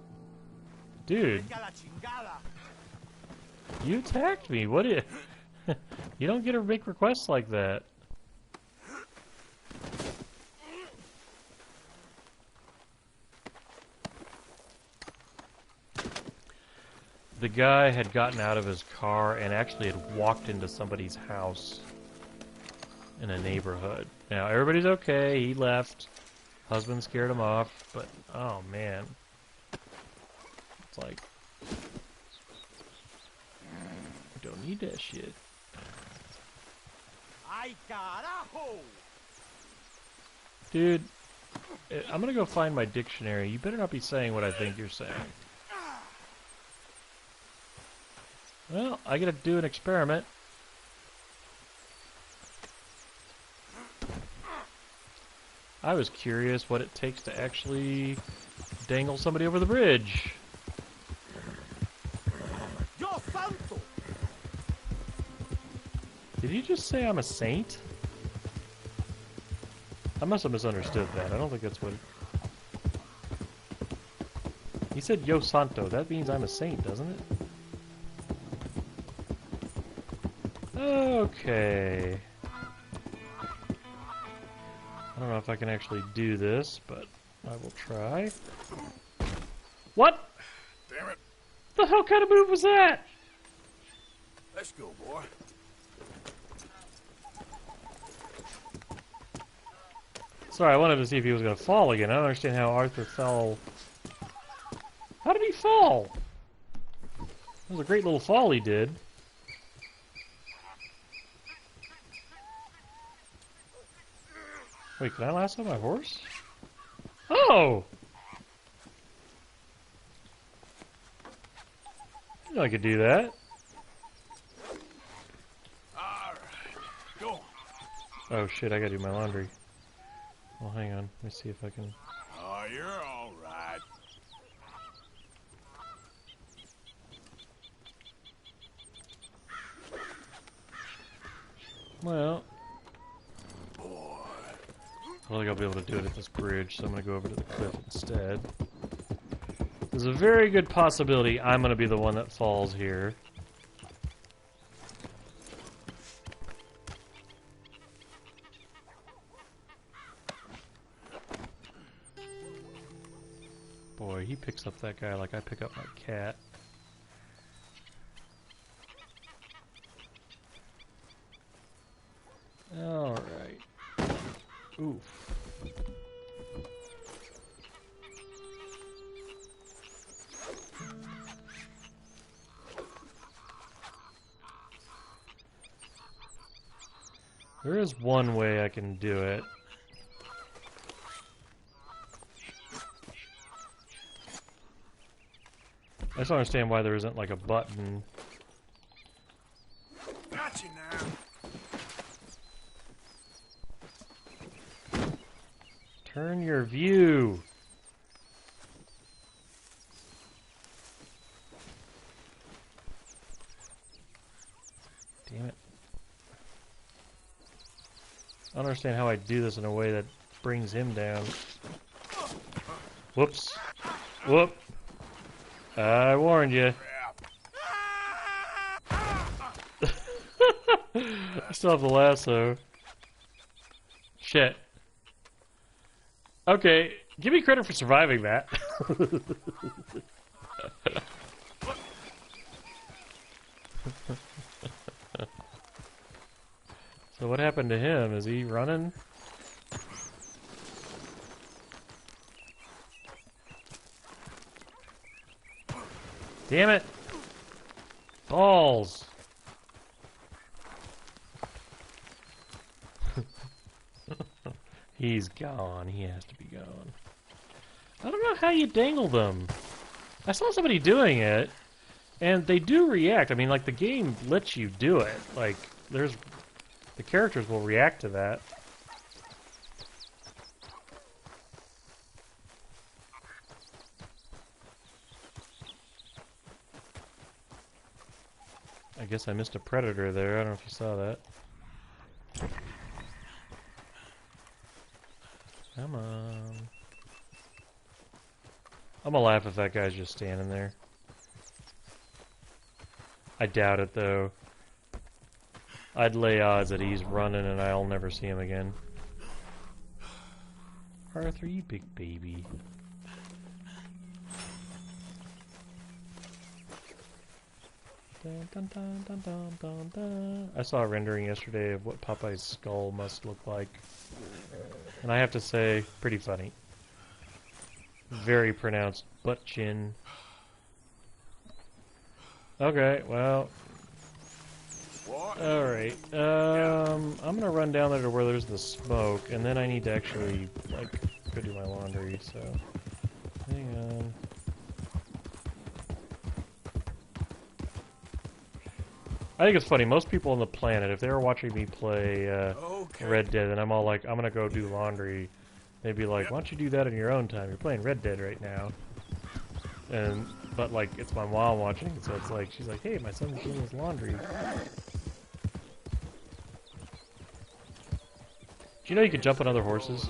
Dude, Vete a la chingada. you attacked me. What is... You don't get to make requests like that. The guy had gotten out of his car and actually had walked into somebody's house in a neighborhood. Now, everybody's okay. He left. Husband scared him off. But, oh, man. It's like... We don't need that shit. Ay, carajo! Dude, I'm gonna go find my dictionary. You better not be saying what I think you're saying. Well, I gotta do an experiment. I was curious what it takes to actually dangle somebody over the bridge. Yo santo! Did you just say I'm a saint? I must have misunderstood that. I don't think that's what... He said Yo Santo. That means I'm a saint, doesn't it? Okay. I don't know if I can actually do this, but I will try. What? Damn it. The hell kind of move was that? Let's go, boy. Sorry, I wanted to see if he was going to fall again. I don't understand how Arthur fell. How did he fall? That was a great little fall he did. Wait, can I lasso my horse? Oh! I didn't know I could do that. All right. Go. Oh shit, I gotta do my laundry. Well, hang on. Let me see if I can... Oh, you're all right. Well... I don't think I'll be able to do it at this bridge, so I'm gonna go over to the cliff instead. There's a very good possibility I'm gonna be the one that falls here. Boy, he picks up that guy like I pick up my cat. Alright. Oof. There is one way I can do it. I just don't understand why there isn't like a button. Got you now. Turn your view. Damn it. I don't understand how I do this in a way that brings him down. Whoops. Whoop. I warned you. I still have the lasso. Shit. Okay, give me credit for surviving that. So what happened to him? Is he running? Damn it! Balls! He's gone. He has to be gone. I don't know how you dangle them. I saw somebody doing it, and they do react. I mean, like, the game lets you do it. Like, there's... the characters will react to that. I guess I missed a predator there. I don't know if you saw that. Come on. I'm gonna laugh if that guy's just standing there. I doubt it, though. I'd lay odds that he's running and I'll never see him again. Arthur, you big baby. Dun, dun, dun, dun, dun, dun, dun. I saw a rendering yesterday of what Popeye's skull must look like. And I have to say, pretty funny. Very pronounced butt chin. Okay, well. Alright. I'm gonna run down there to where there's the smoke, and then I need to actually, like, go do my laundry, so. Hang on. I think it's funny, most people on the planet, if they were watching me play Red Dead, and I'm all like, I'm gonna go do laundry, they'd be like, why don't you do that in your own time? You're playing Red Dead right now. But like, it's my mom watching, so it's like, she's like, hey, my son's doing his laundry. Do you know you can jump on other horses?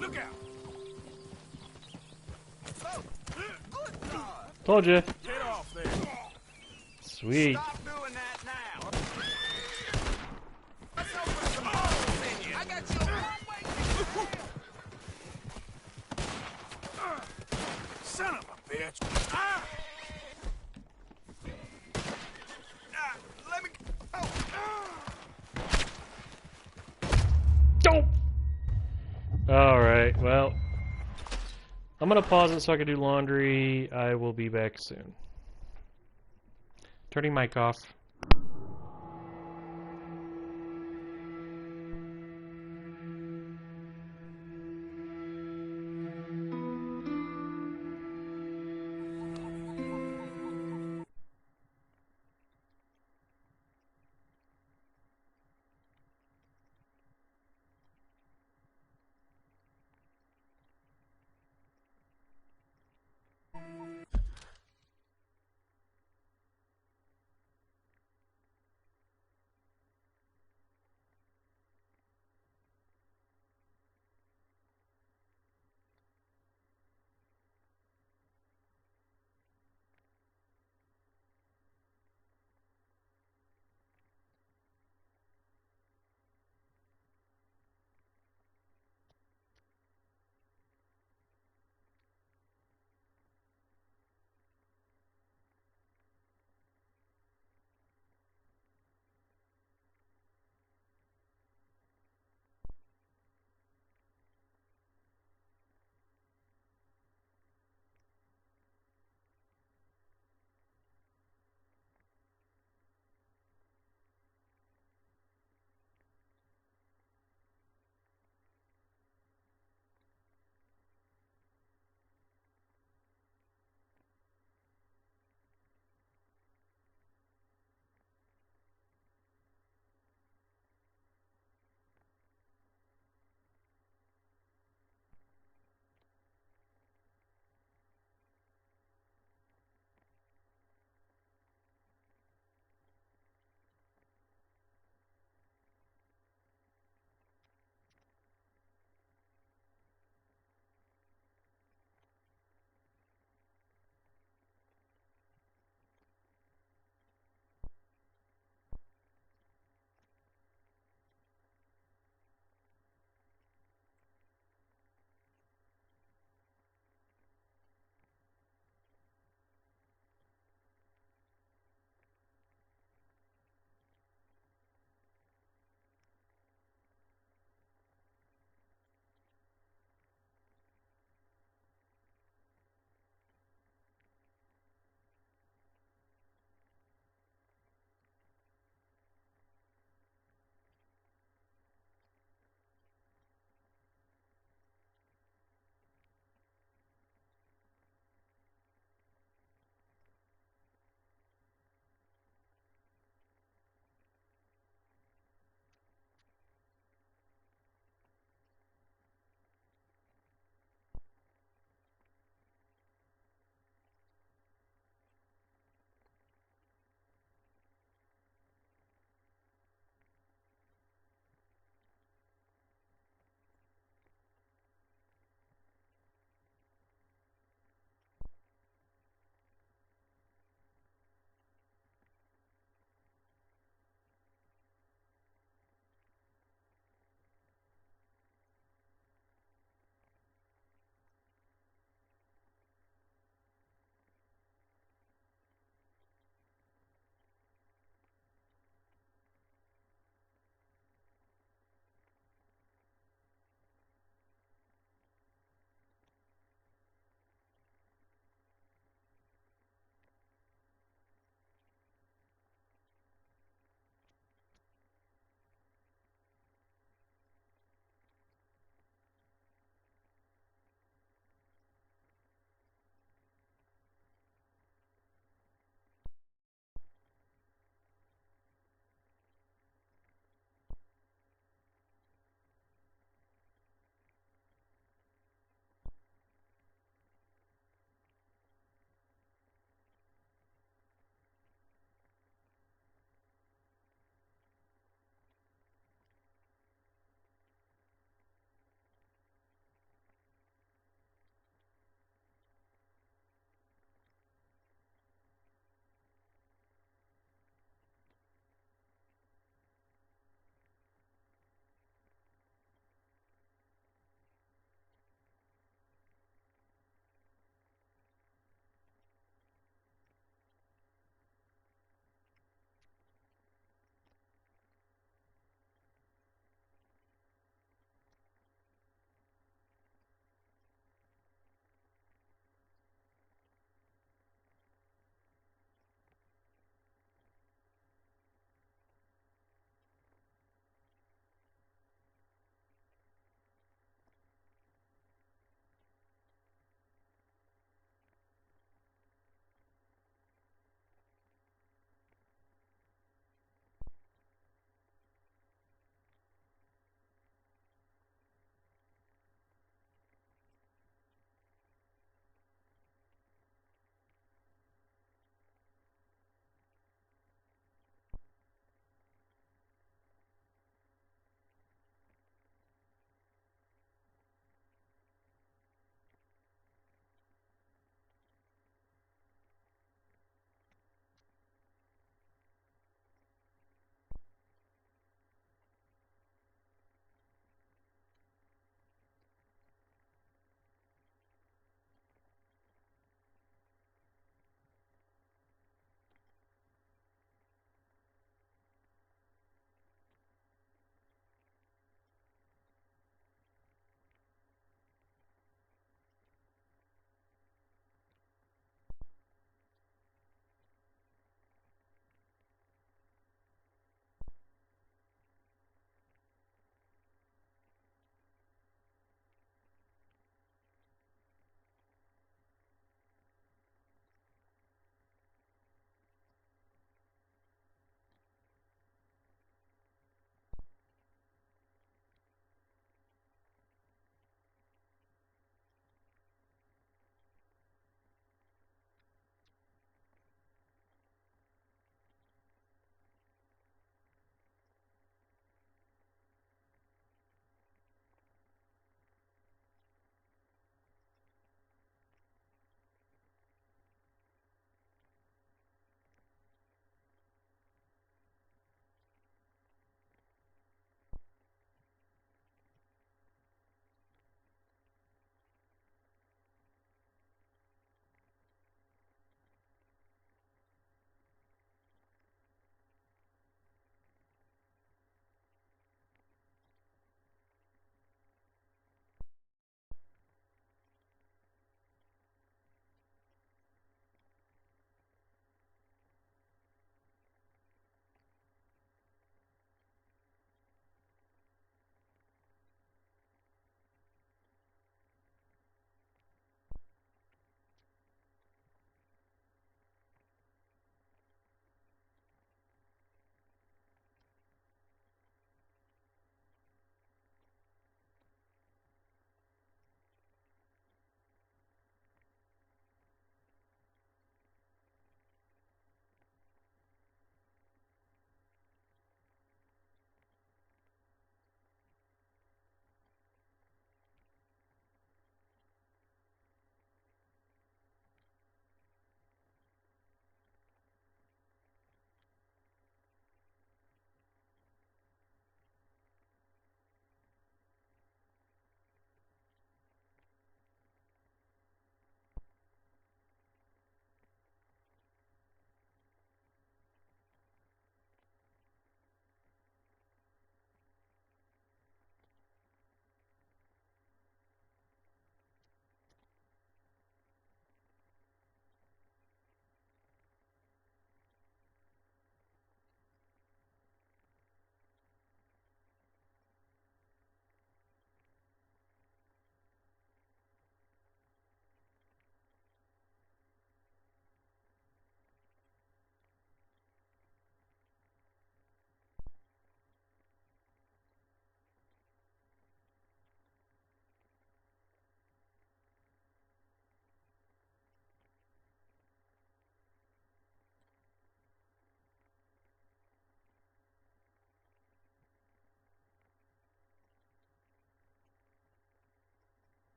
Look out! Told you. Get off there! Sweet. Stop doing that now! Let's open some holes in you! I got you a long way! Son of a bitch! Let me... Don't! Alright, well. I'm gonna pause it so I can do laundry. I will be back soon. Turning mic off.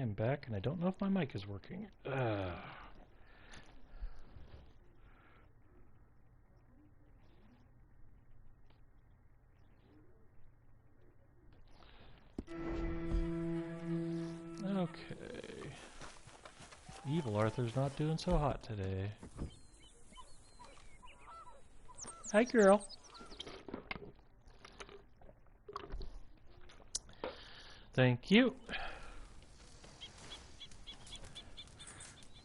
I am back, and I don't know if my mic is working. Okay. Evil Arthur's not doing so hot today. Hi, girl. Thank you.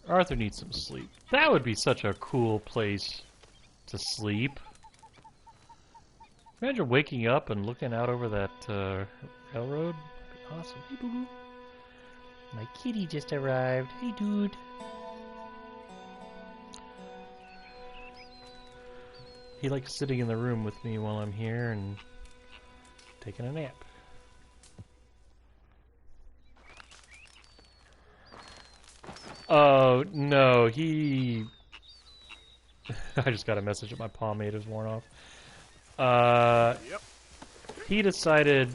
Arthur needs some sleep. That would be such a cool place to sleep. Imagine waking up and looking out over that railroad. That'd be awesome. Hey, boo-boo. My kitty just arrived. Hey, dude. He likes sitting in the room with me while I'm here and taking a nap. Oh, no, he... I just got a message that my pomade is worn off. Yep. He decided...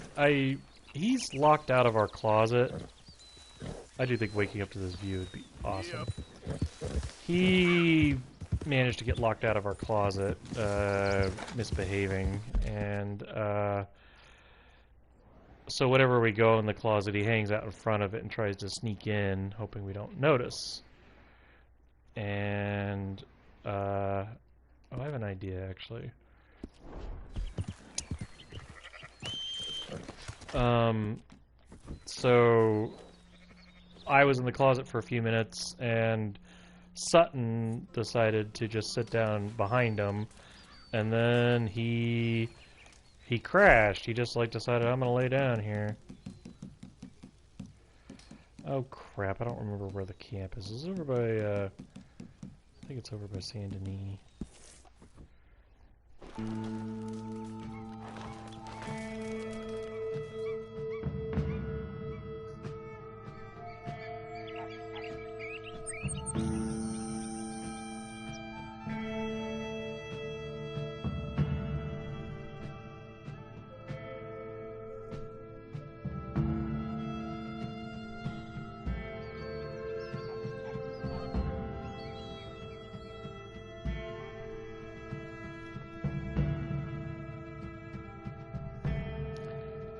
He's locked out of our closet. I do think waking up to this view would be awesome. Yep. He managed to get locked out of our closet, misbehaving, and so whenever we go in the closet, he hangs out in front of it and tries to sneak in, hoping we don't notice. And oh, I have an idea, actually. So I was in the closet for a few minutes, and Sutton decided to just sit down behind him, and then he crashed. He just like decided, I'm gonna lay down here. Oh crap, I don't remember where the camp is. Is it over by I think it's over by Saint Denis.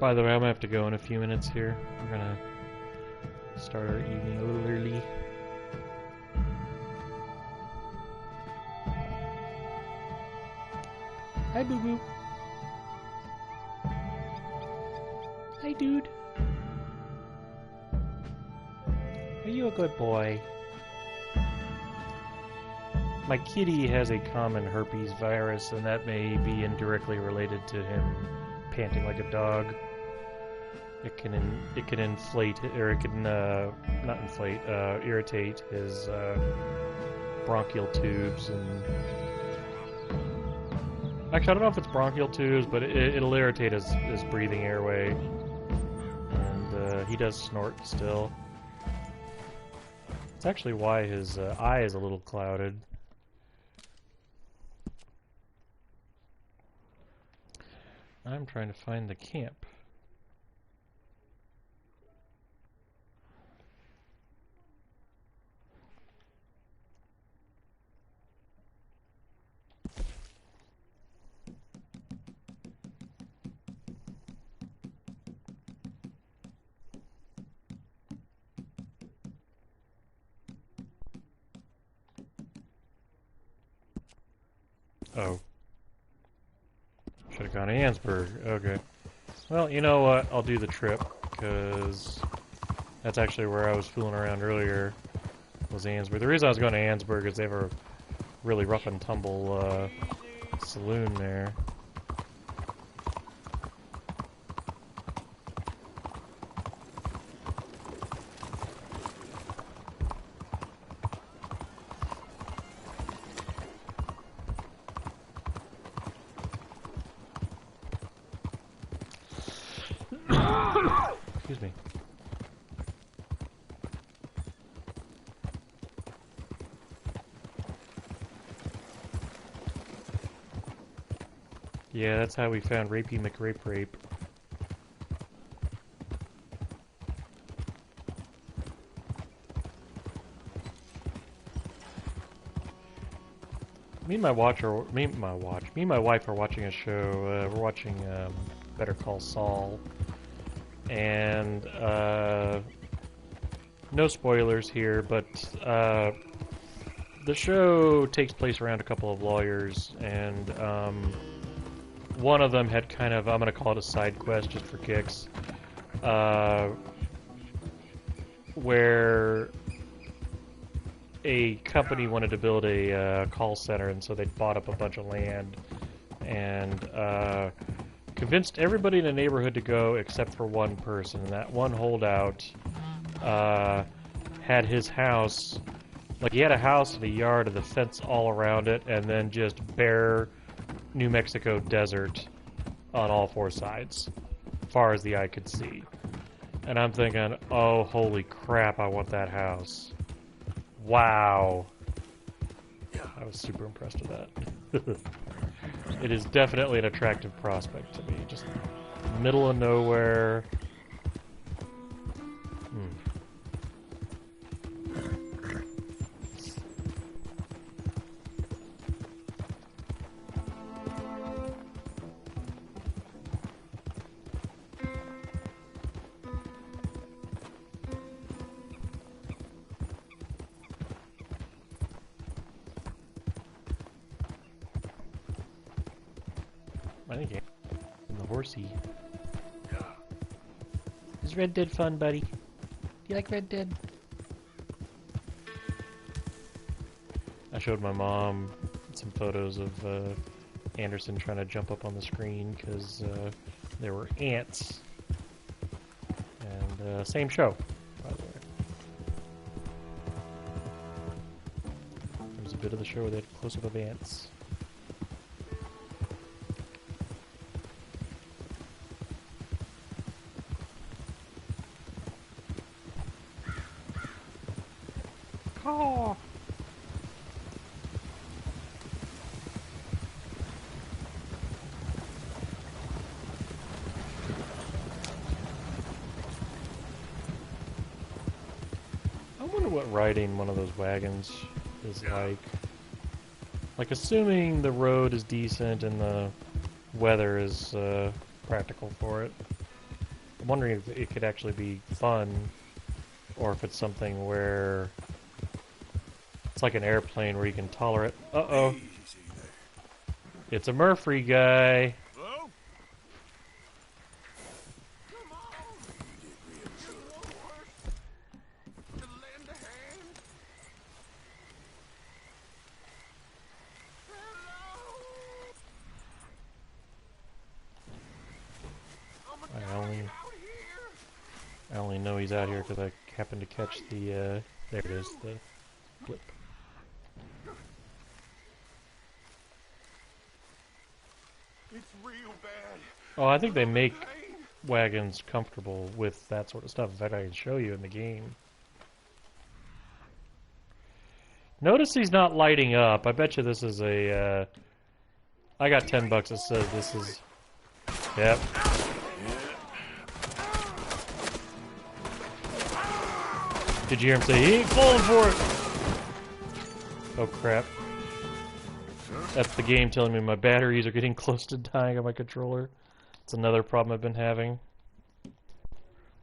By the way, I'm gonna have to go in a few minutes here. We're gonna start our evening a little early. Hi, Boo Boo. Hi, dude. Are you a good boy? My kitty has a common herpes virus, and that may be indirectly related to him panting like a dog. It can inflate, or it can not inflate, irritate his bronchial tubes, and actually I don't know if it's bronchial tubes, but it'll irritate his breathing airway, and he does snort still. It's actually why his eye is a little clouded. I'm trying to find the camp. Oh. Should have gone to Ansburg. Okay. Well, you know what? I'll do the trip, because that's actually where I was fooling around earlier, was Ansburg. The reason I was going to Ansburg is they have a really rough and tumble saloon there. Excuse me. Yeah, that's how we found Rapey McRape. Me and my wife are watching a show. We're watching Better Call Saul, and no spoilers here, but the show takes place around a couple of lawyers, and one of them had kind of, I'm going to call it a side quest just for kicks, where a company wanted to build a call center, and so they bought up a bunch of land and convinced everybody in the neighborhood to go except for one person. And that one holdout had his house, like he had a house and a yard and the fence all around it, and then just bare New Mexico desert on all four sides, far as the eye could see. And I'm thinking, oh, holy crap, I want that house. Wow. I was super impressed with that. It is definitely an attractive prospect to me. Just middle of nowhere. I think the horsey. Is Red Dead fun, buddy? Do you like Red Dead? I showed my mom some photos of Anderson trying to jump up on the screen because there were ants. And same show, by the way. There was a bit of the show where they had a close-up of ants. Oh. I wonder what riding one of those wagons is like. Like, assuming the road is decent and the weather is practical for it. I'm wondering if it could actually be fun, or if it's something where it's like an airplane where you can tolerate. Uh-oh. It's a Murphy guy. Hello? I only know he's out here because I happened to catch the, there it is, the blip. It's real bad. Oh, I think they make wagons comfortable with that sort of stuff. In fact, I can show you in the game. Notice he's not lighting up. I bet you this is a, I got $10 that says this is, yep. Did you hear him say, he ain't falling for it? Oh crap. That's the game telling me my batteries are getting close to dying on my controller. It's another problem I've been having.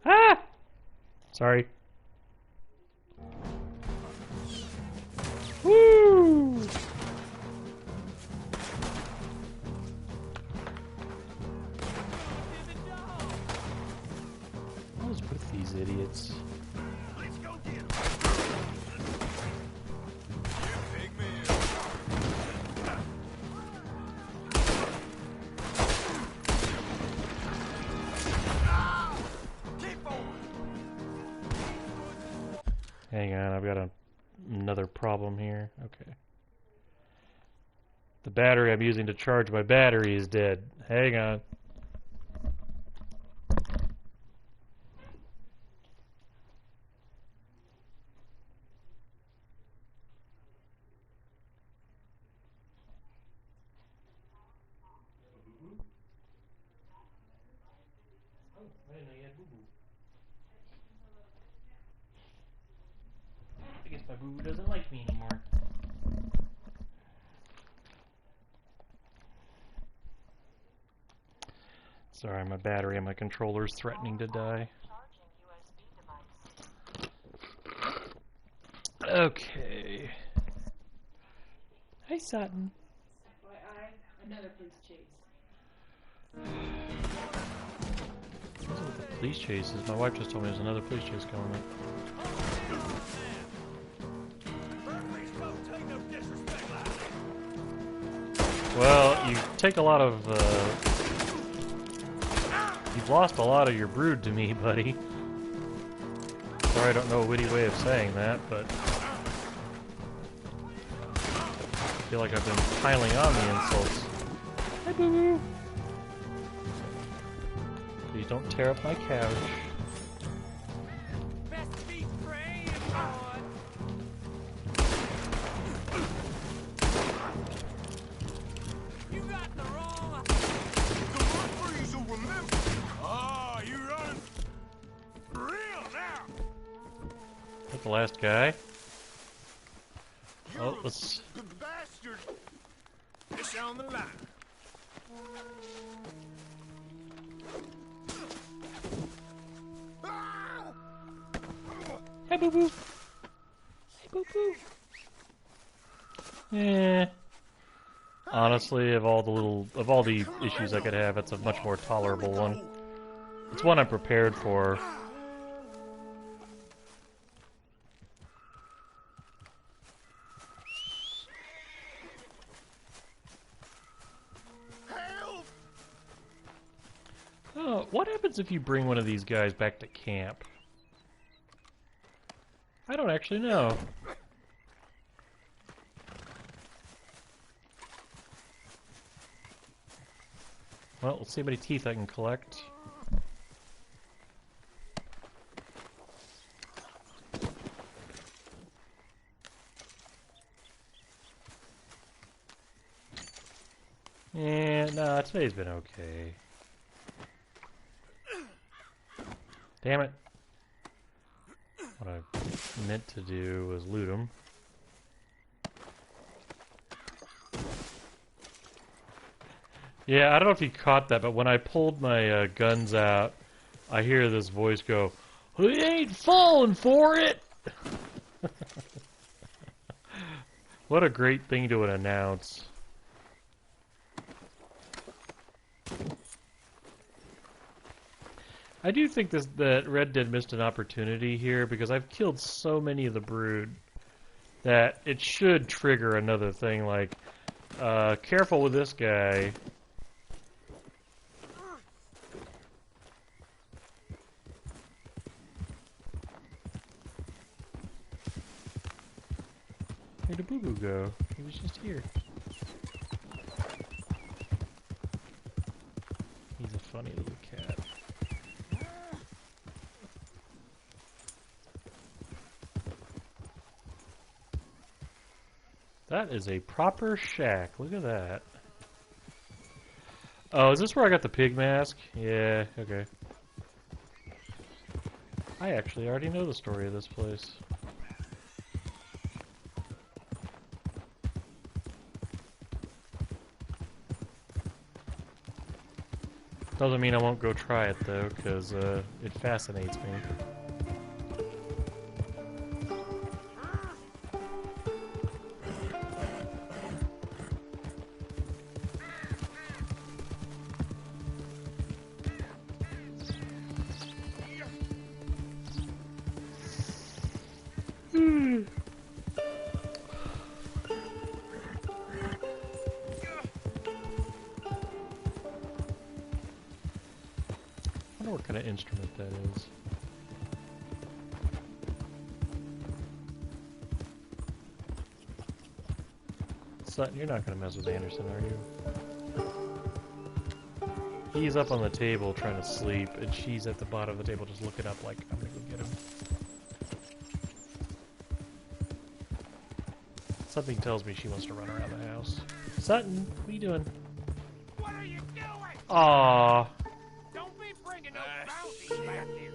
Ah! Sorry. Woo! What is with these idiots? Let's go get him. Hang on, I've got another problem here. Okay. The battery I'm using to charge my battery is dead. Hang on. I guess my boo doesn't like me anymore. Sorry, my battery on my controller's threatening to die. Okay. Hi, Sutton. Another police chase. Police chases? My wife just told me there's another police chase coming up. Well, you take a lot of, you've lost a lot of your brood to me, buddy. Sorry, I don't know a witty way of saying that, but I feel like I've been piling on the insults. Hi, boo-boo! Please don't tear up my couch. Best be praying on. You got the wrong. The referees will remember. Oh, you running for real now? Is that the last guy? Oh, let's... The bastard. Fish on the line. Hey, boo boo. Hey, boo boo. Honestly, of all the issues I could have, it's a much more tolerable one. It's one I'm prepared for. Oh, what happens if you bring one of these guys back to camp? I don't actually know. Well, let's see how many teeth I can collect. Yeah, nah, today's been okay. Damn it. What I meant to do was loot them. Yeah, I don't know if you caught that, but when I pulled my guns out, I hear this voice go, "We ain't falling for it!" What a great thing to announce. I do think that Red Dead missed an opportunity here, because I've killed so many of the brood that it should trigger another thing like, careful with this guy. Where'd the boo-boo go? He was just here. He's a funny little cat. That is a proper shack. Look at that. Oh, is this where I got the pig mask? Yeah, okay. I actually already know the story of this place. Doesn't mean I won't go try it though, because it fascinates me. I wonder what kind of instrument that is. Sutton, you're not going to mess with Anderson, are you? He's up on the table trying to sleep, and she's at the bottom of the table just looking up like, I'm going to go get him. Something tells me she wants to run around the house. Sutton, what are you doing? What are you doing? Aww. Don't be bringing no bounties back here.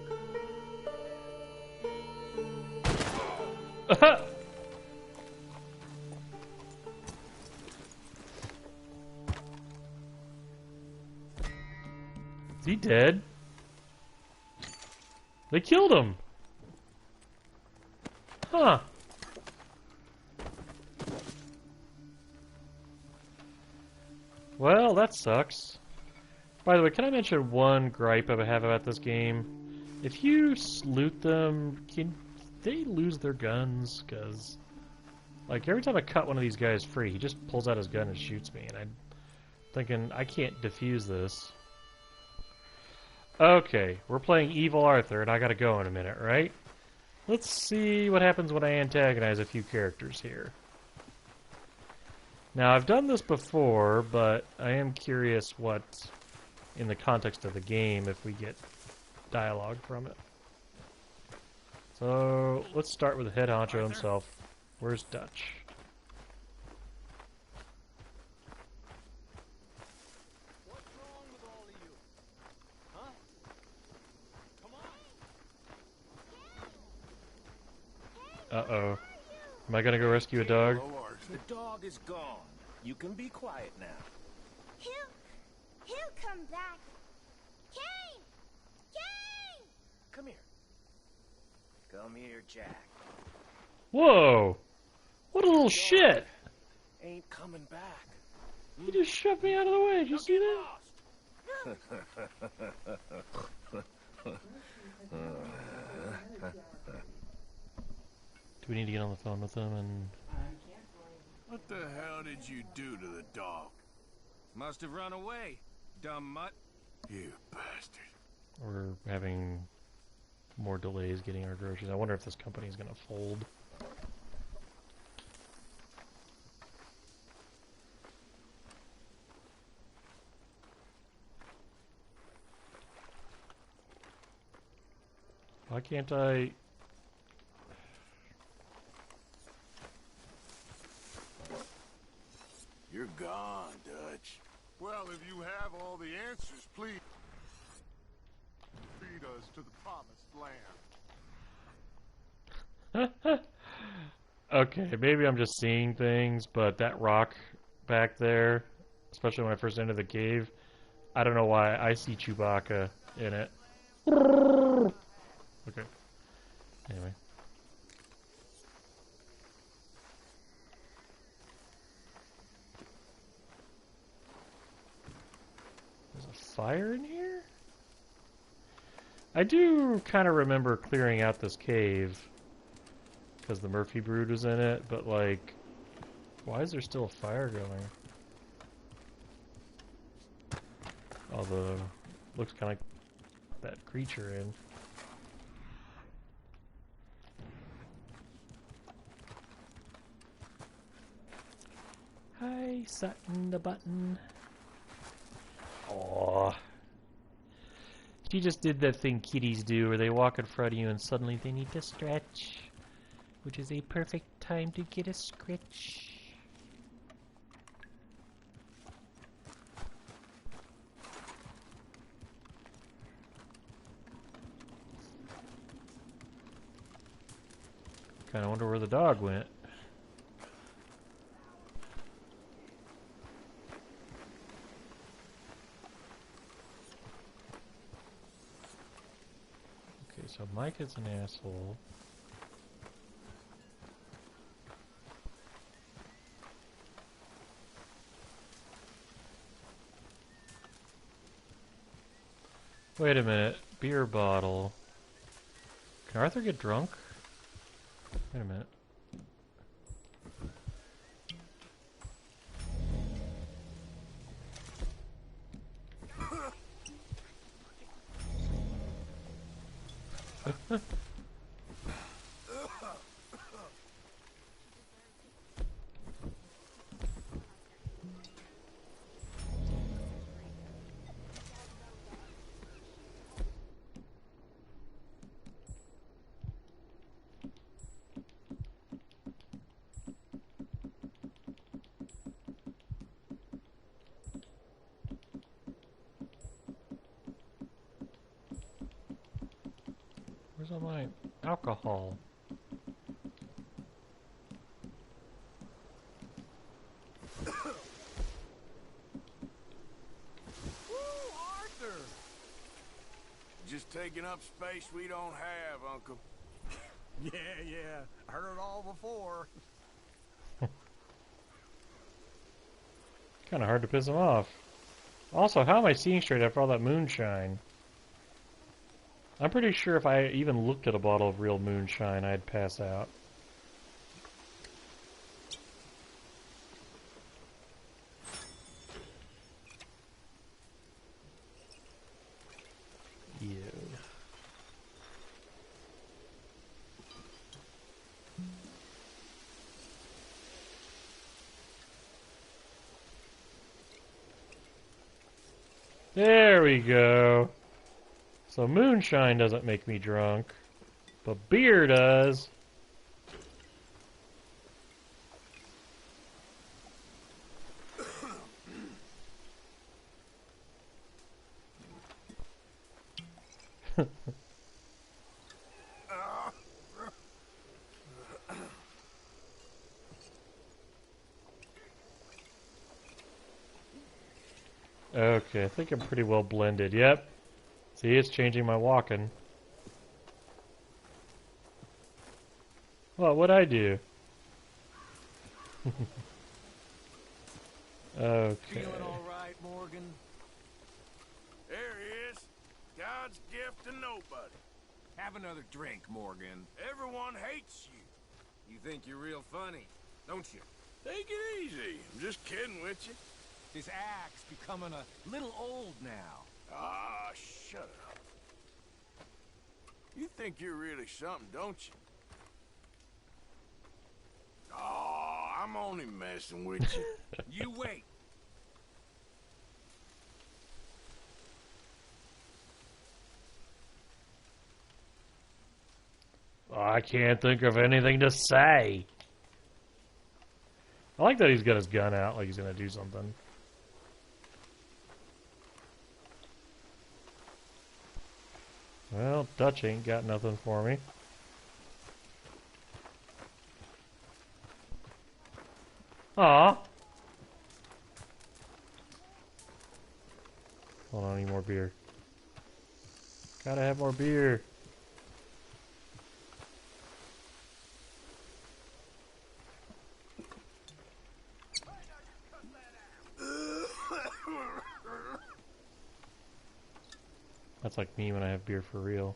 Is he dead? They killed him! Huh. Well, that sucks. By the way, can I mention one gripe I have about this game? If you loot them, can they lose their guns? Because, like, every time I cut one of these guys free, he just pulls out his gun and shoots me, and I'm thinking, I can't defuse this. Okay, we're playing Evil Arthur, and I gotta go in a minute, right? Let's see what happens when I antagonize a few characters here. Now, I've done this before, but I am curious what, in the context of the game, if we get dialogue from it. So, let's start with the head honcho himself. Where's Dutch? What's wrong with all of you? Huh? Come on. Uh-oh. Am I gonna go rescue a dog? The dog is gone. You can be quiet now. He'll come back. Kane! Kane! Come here. Come here, Jack. Whoa! What a little shit! Ain't coming back. He just shoved me out of the way. Did you see that? Do we need to get on the phone with him and... What the hell did you do to the dog? Must have run away, dumb mutt. You bastard. We're having more delays getting our groceries. I wonder if this company is going to fold. Why can't I... You're gone, Dutch. Well, if you have all the answers, please lead us to the promised land. Okay, maybe I'm just seeing things, but that rock back there, especially when I first entered the cave, I don't know why I see Chewbacca in it. Okay. Anyway. There's a fire in here? I do kind of remember clearing out this cave because the Murphy brood was in it, but like, why is there still a fire going? Although, looks kind of like that creature in. Hi, Sutton the Button. Aww. She just did that thing kitties do where they walk in front of you and suddenly they need to stretch, which is a perfect time to get a scritch. Kinda wonder where the dog went. Okay, so Mike is an asshole. Wait a minute. Beer bottle. Can Arthur get drunk? Wait a minute. Where's all my alcohol? Woo, Arthur! just taking up space we don't have, Uncle. Yeah. Heard it all before. Kind of hard to piss him off. Also, how am I seeing straight after all that moonshine? I'm pretty sure if I even looked at a bottle of real moonshine, I'd pass out. Ew. There we go. So moonshine doesn't make me drunk, but beer does. Okay, I think I'm pretty well blended. Yep. See, it's changing my walking. Well, what'd I do? Okay. Feeling all right, Morgan? There he is. God's gift to nobody. Have another drink, Morgan. Everyone hates you. You think you're real funny, don't you? Take it easy. I'm just kidding with you. This axe becoming a little old now. Ah, shut up. You think you're really something, don't you? Oh, I'm only messing with you. You wait. I can't think of anything to say. I like that he's got his gun out like he's gonna do something. Well, Dutch ain't got nothing for me. Aw. Hold on, I need more beer. Gotta have more beer. That's like me when I have beer for real.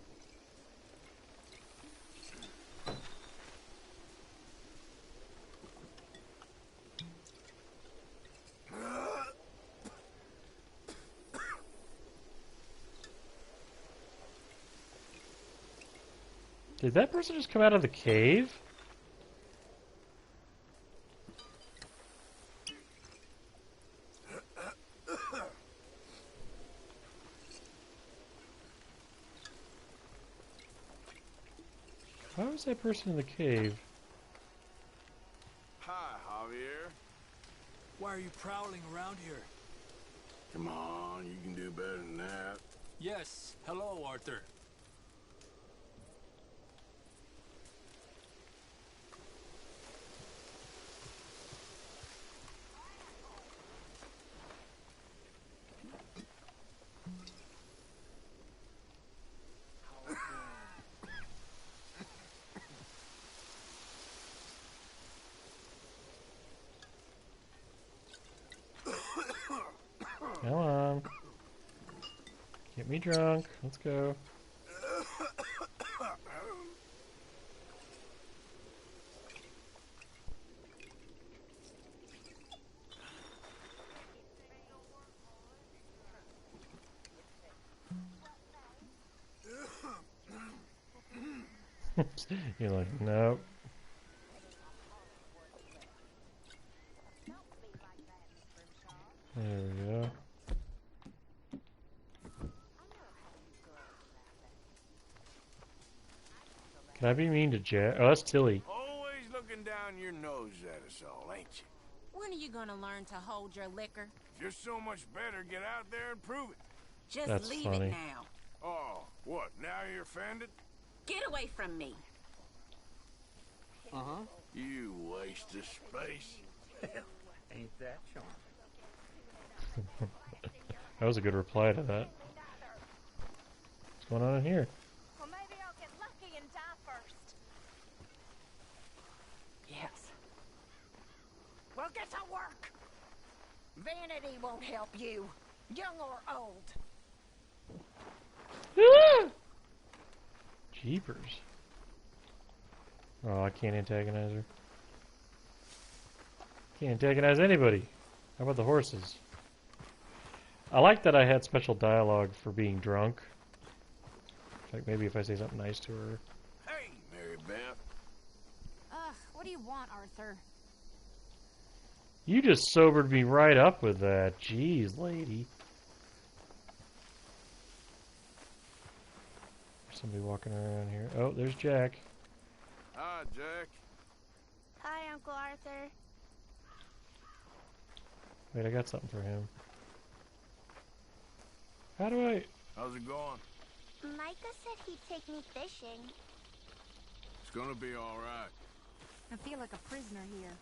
Did that person just come out of the cave? How was that person in the cave? Hi, Javier. Why are you prowling around here? Come on, you can do better than that. Yes. Hello, Arthur. Come on. Get me drunk. Let's go. You're like, nope. There we go. Can I be mean to Jack? Oh, that's Tilly. Always looking down your nose at us all, ain't you? When are you gonna learn to hold your liquor? If you're so much better, get out there and prove it. Just That's leave funny. it now. Oh, what? Now you're offended? Get away from me. Uh-huh. You waste of space. Ain't that charming? That was a good reply to that. What's going on in here? Well, maybe I'll get lucky and die first. Yes. Well, get to work. Vanity won't help you, young or old. Jeepers. Oh, I can't antagonize her. Can't antagonize anybody. How about the horses? I like that I had special dialogue for being drunk. Like maybe if I say something nice to her. Hey, Mary Beth. Ugh, what do you want, Arthur? You just sobered me right up with that. Jeez, lady. There's somebody walking around here. Oh, there's Jack. Hi, Jack. Hi, Uncle Arthur. Wait, I got something for him. How do I... How's it going? Micah said he'd take me fishing. It's gonna be all right. I feel like a prisoner here.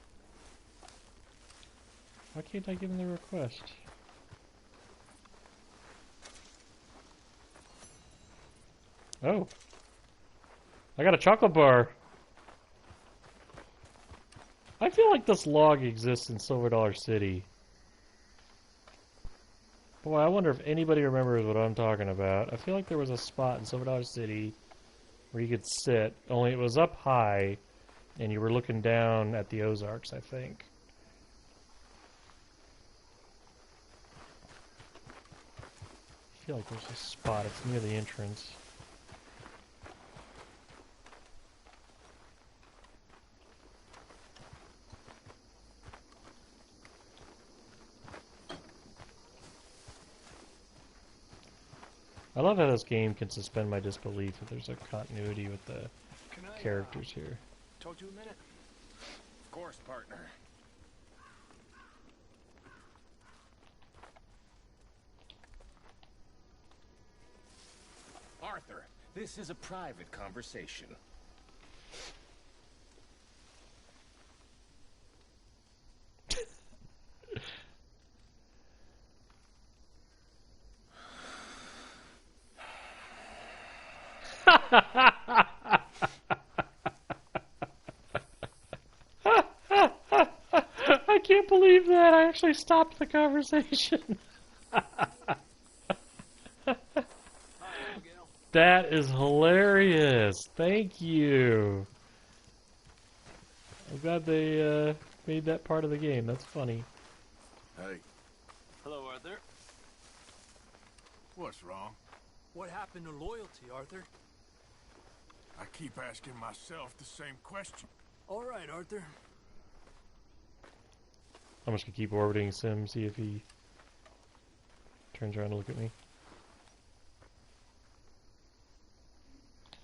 Why can't I give him the request? Oh. I got a chocolate bar. I feel like this log exists in Silver Dollar City. Boy, I wonder if anybody remembers what I'm talking about. I feel like there was a spot in Silver Dollar City where you could sit, only it was up high, and you were looking down at the Ozarks, I think. I feel like there's a spot. It's near the entrance. I love how this game can suspend my disbelief if there's a continuity with the characters here. Told you a minute? Of course, partner. Arthur, this is a private conversation. I can't believe that. I actually stopped the conversation. That is hilarious. Thank you. I'm glad they made that part of the game. That's funny. Hey, Hello, Arthur. what's wrong? What happened to loyalty, Arthur? I keep asking myself the same question. All right, Arthur. I'm just gonna keep orbiting Sim, see if he turns around to look at me.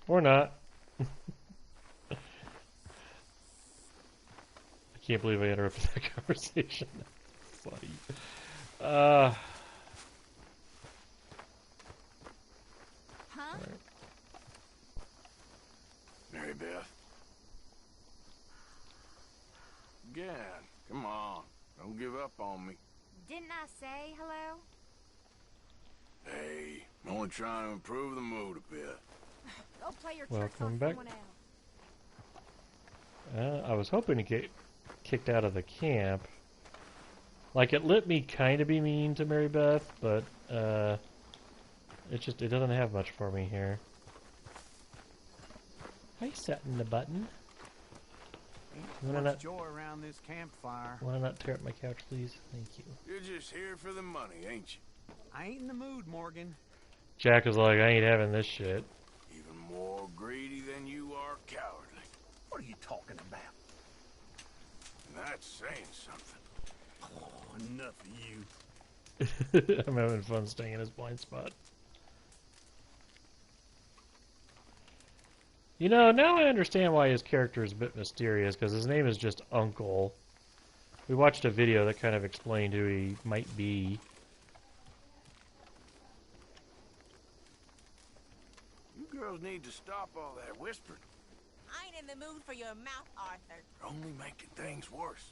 Or not. I can't believe I interrupted that conversation. That's funny. Huh? Right. Mary Beth. Again, come on. Don't give up on me. Didn't I say hello? Hey, I'm only trying to improve the mood a bit. Go play your tricks Welcome on back. someone else. I was hoping to get kicked out of the camp. Like, it let me kind of be mean to Mary Beth, but it doesn't have much for me here. Hi, setting the button. Much joy around this campfire. Wanna not tear up my couch, please? Thank you. You're just here for the money, ain't you? I ain't in the mood, Morgan. Jack is like, I ain't having this shit. Even more greedy than you are cowardly. What are you talking about? And that's saying something. Oh, enough of you. I'm having fun staying in his blind spot. You know, now I understand why his character is a bit mysterious, because his name is just Uncle. We watched a video that kind of explained who he might be. You girls need to stop all that whispering. I ain't in the mood for your mouth, Arthur. You're only making things worse.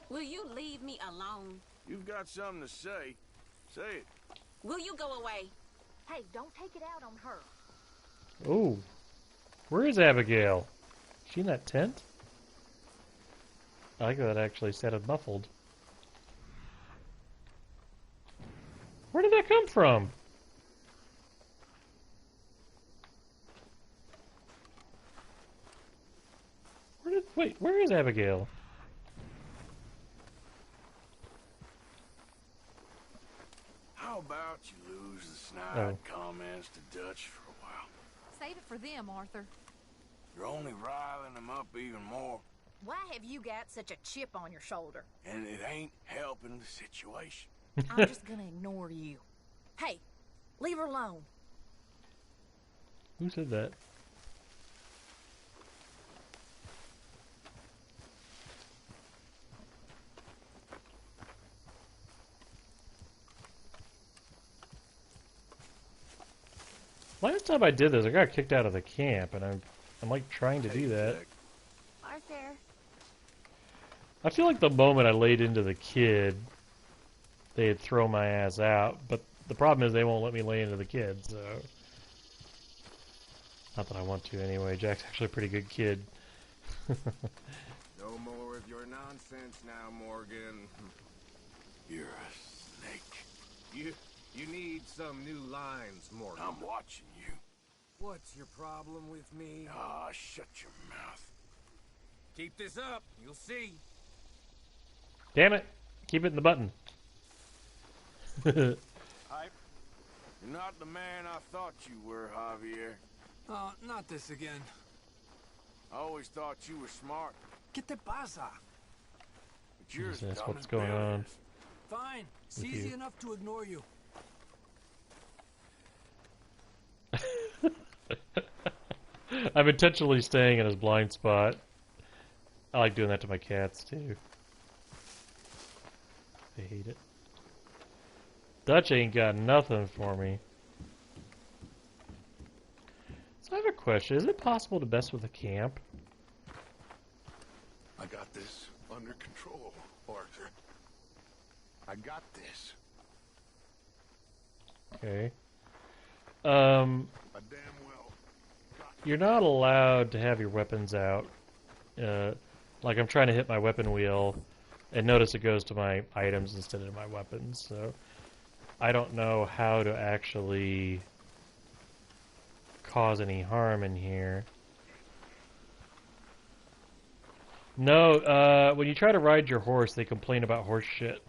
Will you leave me alone? You've got something to say. Say it. Will you go away? Hey, don't take it out on her. Oh, where is Abigail? Is she in that tent? I like that it actually sounded muffled. Where did that come from? Wait, where is Abigail? How about you lose the snide comments to Dutch for a while? Save it for them, Arthur. You're only riling them up even more, Why have you got such a chip on your shoulder? and it ain't helping the situation. I'm just gonna ignore you. Hey, leave her alone. Who said that? Last time I did this, I got kicked out of the camp, and I'm like trying to do that. Arthur. I feel like the moment I laid into the kid, they'd throw my ass out, but the problem is they won't let me lay into the kid, so... Not that I want to anyway. Jack's actually a pretty good kid. No more of your nonsense now, Morgan. You're a snake. You need some new lines, Morgan. I'm watching you. What's your problem with me? Ah, shut your mouth. Keep this up, you'll see. Damn it! Keep it in the button. You're not the man I thought you were, Javier. Oh, not this again. I always thought you were smart, ¿Qué te pasa? but you're as Jesus, dumb what's as going Bill on? is. Fine. It's With easy you. enough to ignore you. I'm intentionally staying in his blind spot. I like doing that to my cats, too. They hate it. Dutch ain't got nothing for me. So I have a question. Is it possible to mess with a camp? I got this under control, Arthur. I got this. Okay. I damn well got You're not allowed to have your weapons out. Like I'm trying to hit my weapon wheel, and notice it goes to my items instead of my weapons, so I don't know how to actually cause any harm in here. No, when you try to ride your horse, they complain about horse shit.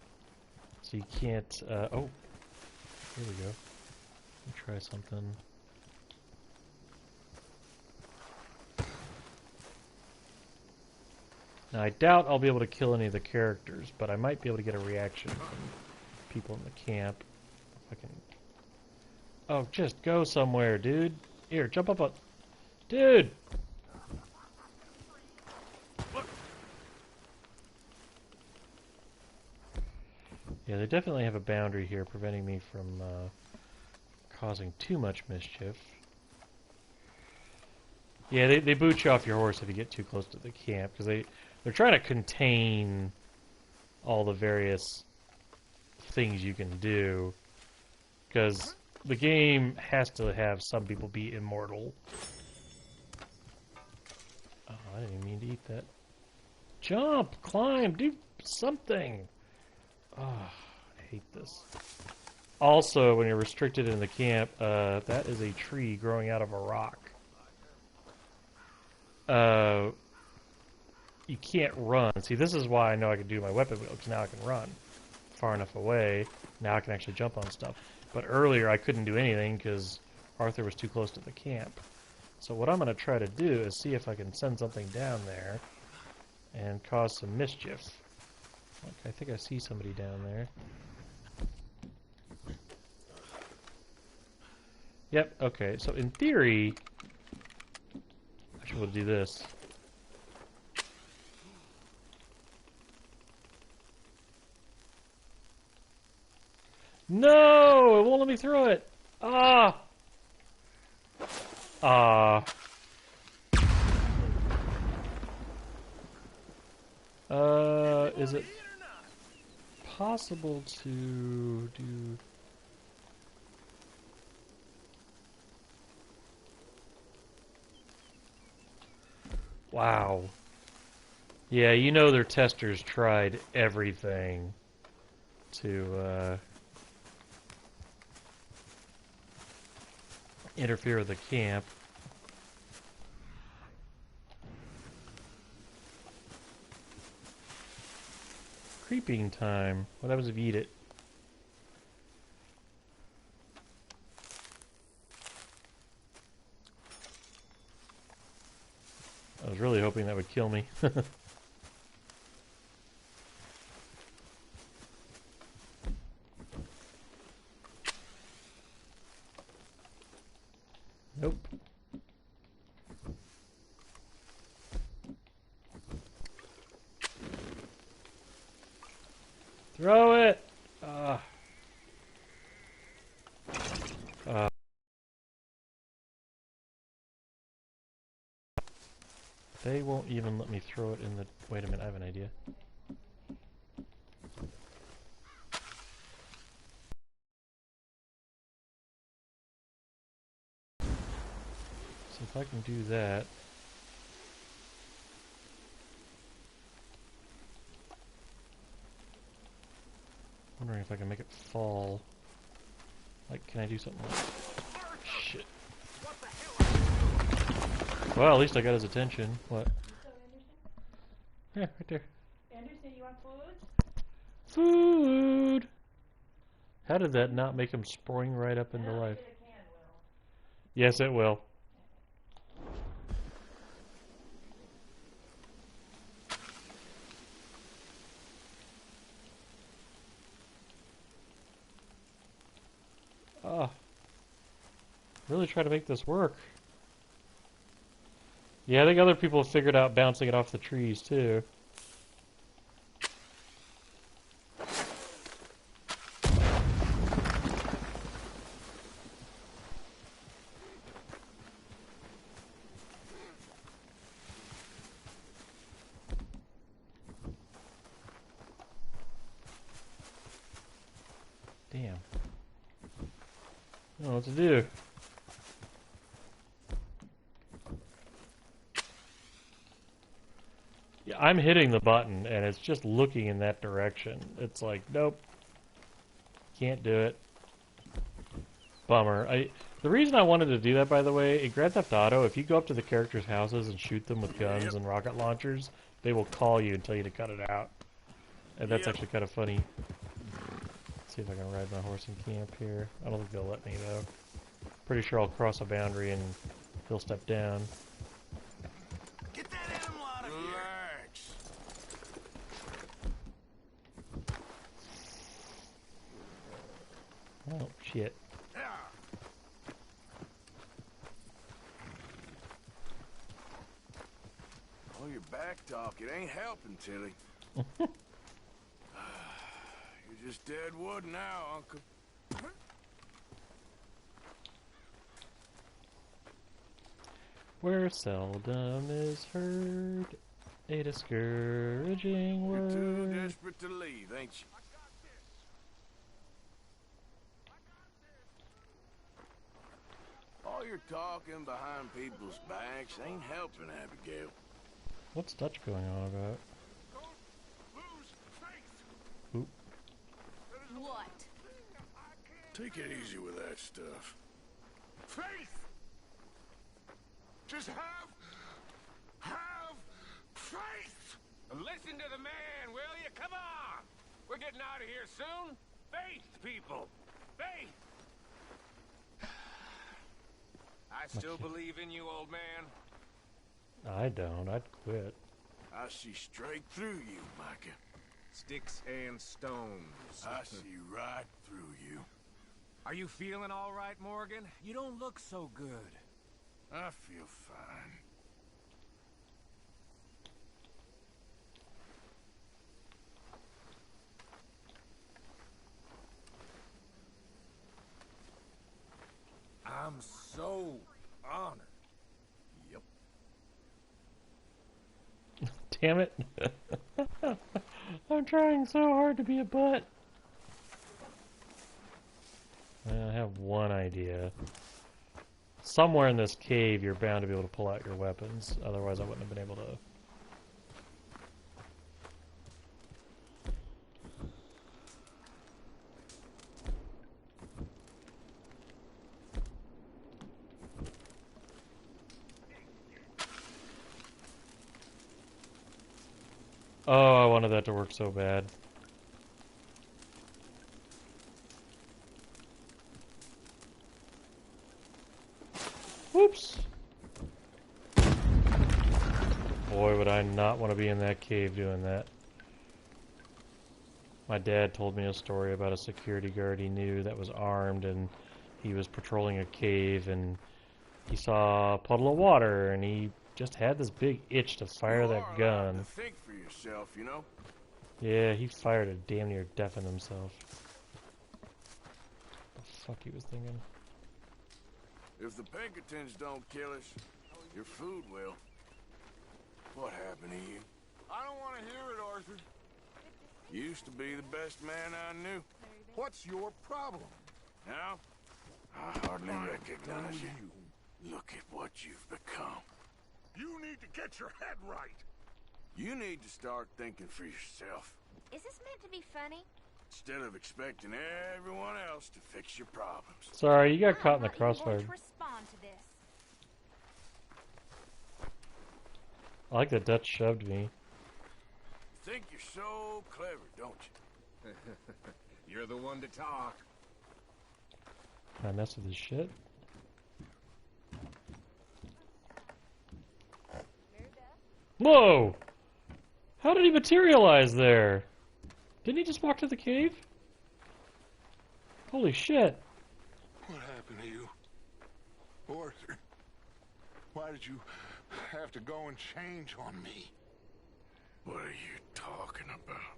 So you can't, oh, here we go. Let me try something. Now, I doubt I'll be able to kill any of the characters, but I might be able to get a reaction from people in the camp. If I can... Oh, just go somewhere, dude. Here, jump up on... Dude! Yeah, they definitely have a boundary here preventing me from causing too much mischief. Yeah, they boot you off your horse if you get too close to the camp, because they're trying to contain all the various things you can do, because the game has to have some people be immortal. Oh, I didn't even mean to eat that. Jump! Climb! Do something! Oh, I hate this. Also, when you're restricted in the camp, that is a tree growing out of a rock. You can't run. See, this is why I know I can do my weapon wheel, because now I can run far enough away. Now I can actually jump on stuff. But earlier I couldn't do anything because Arthur was too close to the camp. So what I'm going to try to do is see if I can send something down there and cause some mischief. Like, I think I see somebody down there. Yep, okay. So in theory, I should be able to do this. No! It won't let me throw it! Ah! Ah. Is it possible to do... Wow. Yeah, you know their testers tried everything to interfere with the camp. Creeping time. What happens if you eat it? I was really hoping that would kill me. Nope. Throw it! They won't even let me throw it in the... Wait a minute, I have an idea. So if I can do that... Wondering if I can make it fall. Like, can I do something like... Shit. Well, at least I got his attention. What? Yeah, right there. Anderson, you want food? Food! How did that not make him spring right up into life? Yes, it will. Ah. Really try to make this work. Yeah, I think other people have figured out bouncing it off the trees, too. Damn. I don't know what to do. Yeah, I'm hitting the button, and it's just looking in that direction. It's like, nope. Can't do it. Bummer. The reason I wanted to do that, by the way, in Grand Theft Auto, if you go up to the characters' houses and shoot them with guns and rocket launchers, they will call you and tell you to cut it out. And that's actually kind of funny. Let's see if I can ride my horse in camp here. I don't think they'll let me, though. Pretty sure I'll cross a boundary and he'll step down. Get that animal out of here. Relax. Oh, shit. Oh, your back talk. It ain't helping, Tilly. You're just dead wood now, Uncle. Where seldom is heard a discouraging You're word. too desperate to leave, ain't you? All your talking behind people's backs ain't helping, Abigail. What's Dutch going on about? Oop. What? Take it easy with that stuff. Faith! Just have faith! Listen to the man, will you? Come on! We're getting out of here soon. Faith, people! Faith! I still believe in you, old man. I don't. I'd quit. I see straight through you, Micah. Sticks and stones. I see right through you. Are you feeling all right, Morgan? You don't look so good. I feel fine. I'm so honored. Yep. Damn it. I'm trying so hard to be a butt. I have one idea. somewhere in this cave you're bound to be able to pull out your weapons. Otherwise I wouldn't have been able to. Oh, I wanted that to work so bad. Whoops. Boy, would I not want to be in that cave doing that. My dad told me a story about a security guard he knew that was armed, and he was patrolling a cave, and he saw a puddle of water, and he just had this big itch to fire that gun. To think for yourself, you know? Yeah, he fired it, damn near deafened himself. What the fuck he was thinking? If the Pinkertons don't kill us, your food will. What happened to you? I don't want to hear it, Arthur. Used to be the best man I knew. What's your problem? Now, I hardly recognize you. Look at what you've become. You need to get your head right. You need to start thinking for yourself. Is this meant to be funny? Instead of expecting everyone else to fix your problems. Sorry, you got caught in the crossfire. Respond to this. I like that Dutch shoved me. Think you're so clever, don't you? You're the one to talk. Can I mess with his shit? Whoa! How did he materialize there? Didn't he just walk to the cave? Holy shit. What happened to you? Arthur, why did you have to go and change on me? What are you talking about?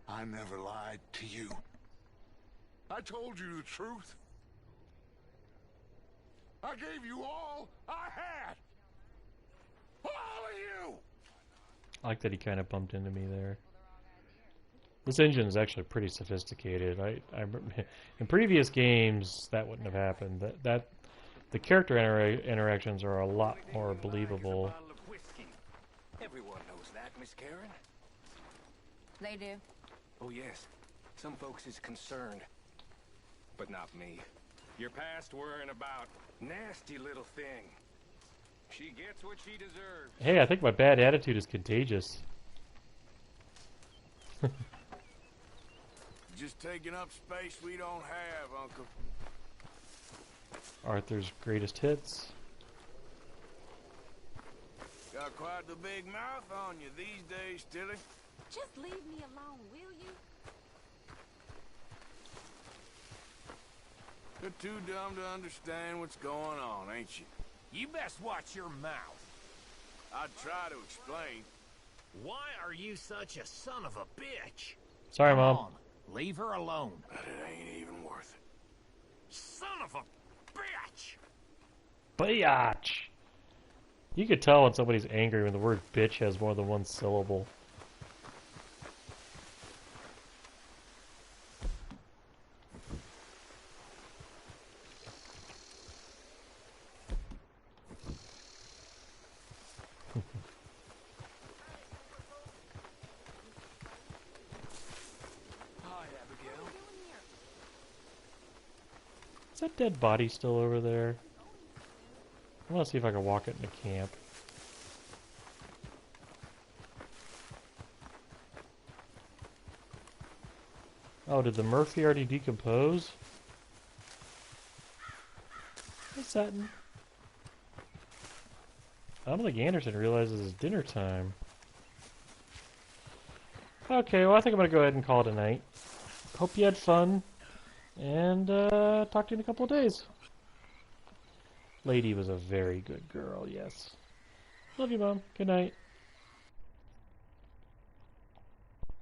I never lied to you. I told you the truth. I gave you all I had. All of you! I like that he kind of bumped into me there. This engine is actually pretty sophisticated. In previous games that wouldn't have happened. The character interactions are a lot more believable. Everyone knows that, Miss Karen. They do. Oh yes, some folks is concerned, but not me. You're past worrying about nasty little thing. She gets what she deserves. Hey, I think my bad attitude is contagious. Just taking up space we don't have, Uncle. Arthur's greatest hits. Got quite the big mouth on you these days, Tilly. Just leave me alone, will you? You're too dumb to understand what's going on, ain't you? You best watch your mouth. I'd try to explain. Why are you such a son of a bitch? Sorry, Come Mom. on, leave her alone. But it ain't even worth it. Son of a bitch! Biatch! You could tell when somebody's angry when the word bitch has more than one syllable. Is that dead body still over there? I want to see if I can walk it into camp. Oh, did the Murphy already decompose? What's that? I don't think Anderson realizes it's dinner time. Okay, well I think I'm going to go ahead and call it a night. Hope you had fun. And talk to you in a couple of days. Lady was a very good girl, yes. Love you, Mom. Good night.